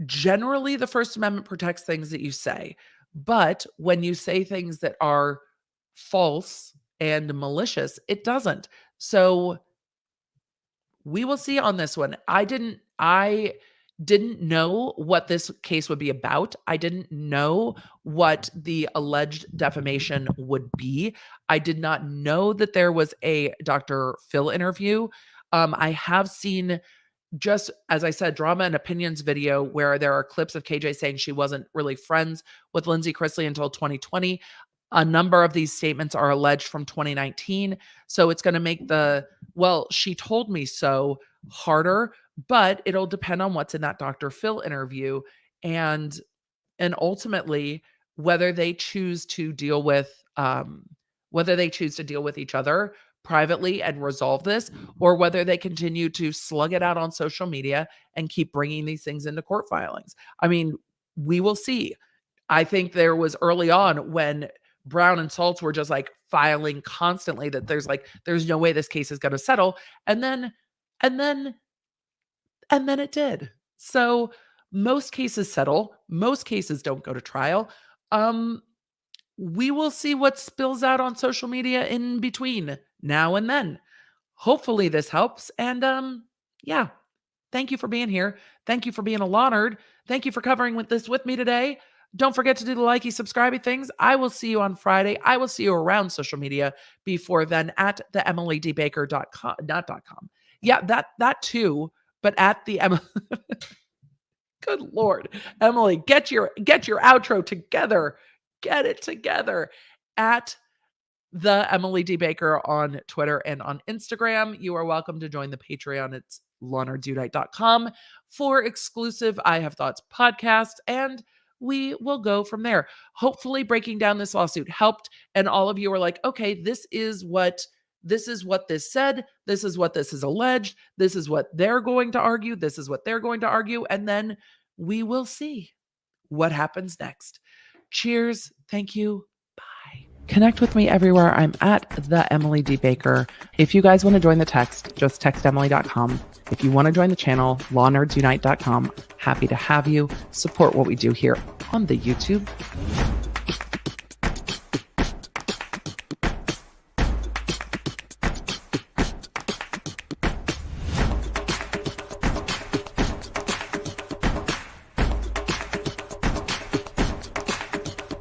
generally the First Amendment protects things that you say, but when you say things that are false and malicious, it doesn't. So we will see on this one. didn't know what this case would be about. I didn't know what the alleged defamation would be. I did not know that there was a Dr. Phil interview. I have seen, just as I said, Drama and Opinions video where there are clips of KJ saying she wasn't really friends with Lindsay Chrisley until 2020. A number of these statements are alleged from 2019. So it's going to make the, well, she told me so harder, but it'll depend on what's in that Dr. Phil interview. And ultimately, whether they choose to deal with each other privately and resolve this, or whether they continue to slug it out on social media and keep bringing these things into court filings. I mean, we will see. I think there was early on when Brown and Saltz were just like filing constantly that there's no way this case is going to settle. And then it did. So most cases settle. Most cases don't go to trial. We will see what spills out on social media in between now and then. Hopefully this helps. And yeah, thank you for being here. Thank you for being a law nerd. Thank you for covering this with me today. Don't forget to do the likey, subscribey things. I will see you on Friday. I will see you around social media before then at the EmilyDBaker.com, not .com. Yeah, that too, but at the Good Lord, Emily, get your outro together. Get it together at the Emily D. Baker on Twitter and on Instagram. You are welcome to join the Patreon. It's lawnerdsunite.com for exclusive I Have Thoughts podcast, and we will go from there. Hopefully breaking down this lawsuit helped, and all of you are like, okay, this is what this said. This is what this is alleged. This is what they're going to argue. This is what they're going to argue. And then we will see what happens next. Cheers. Thank you. Bye. Connect with me everywhere. I'm at the Emily D. Baker. If you guys want to join the text, just text Emily.com. If you want to join the channel, lawnerds.unite.com. Happy to have you. Support what we do here on the YouTube.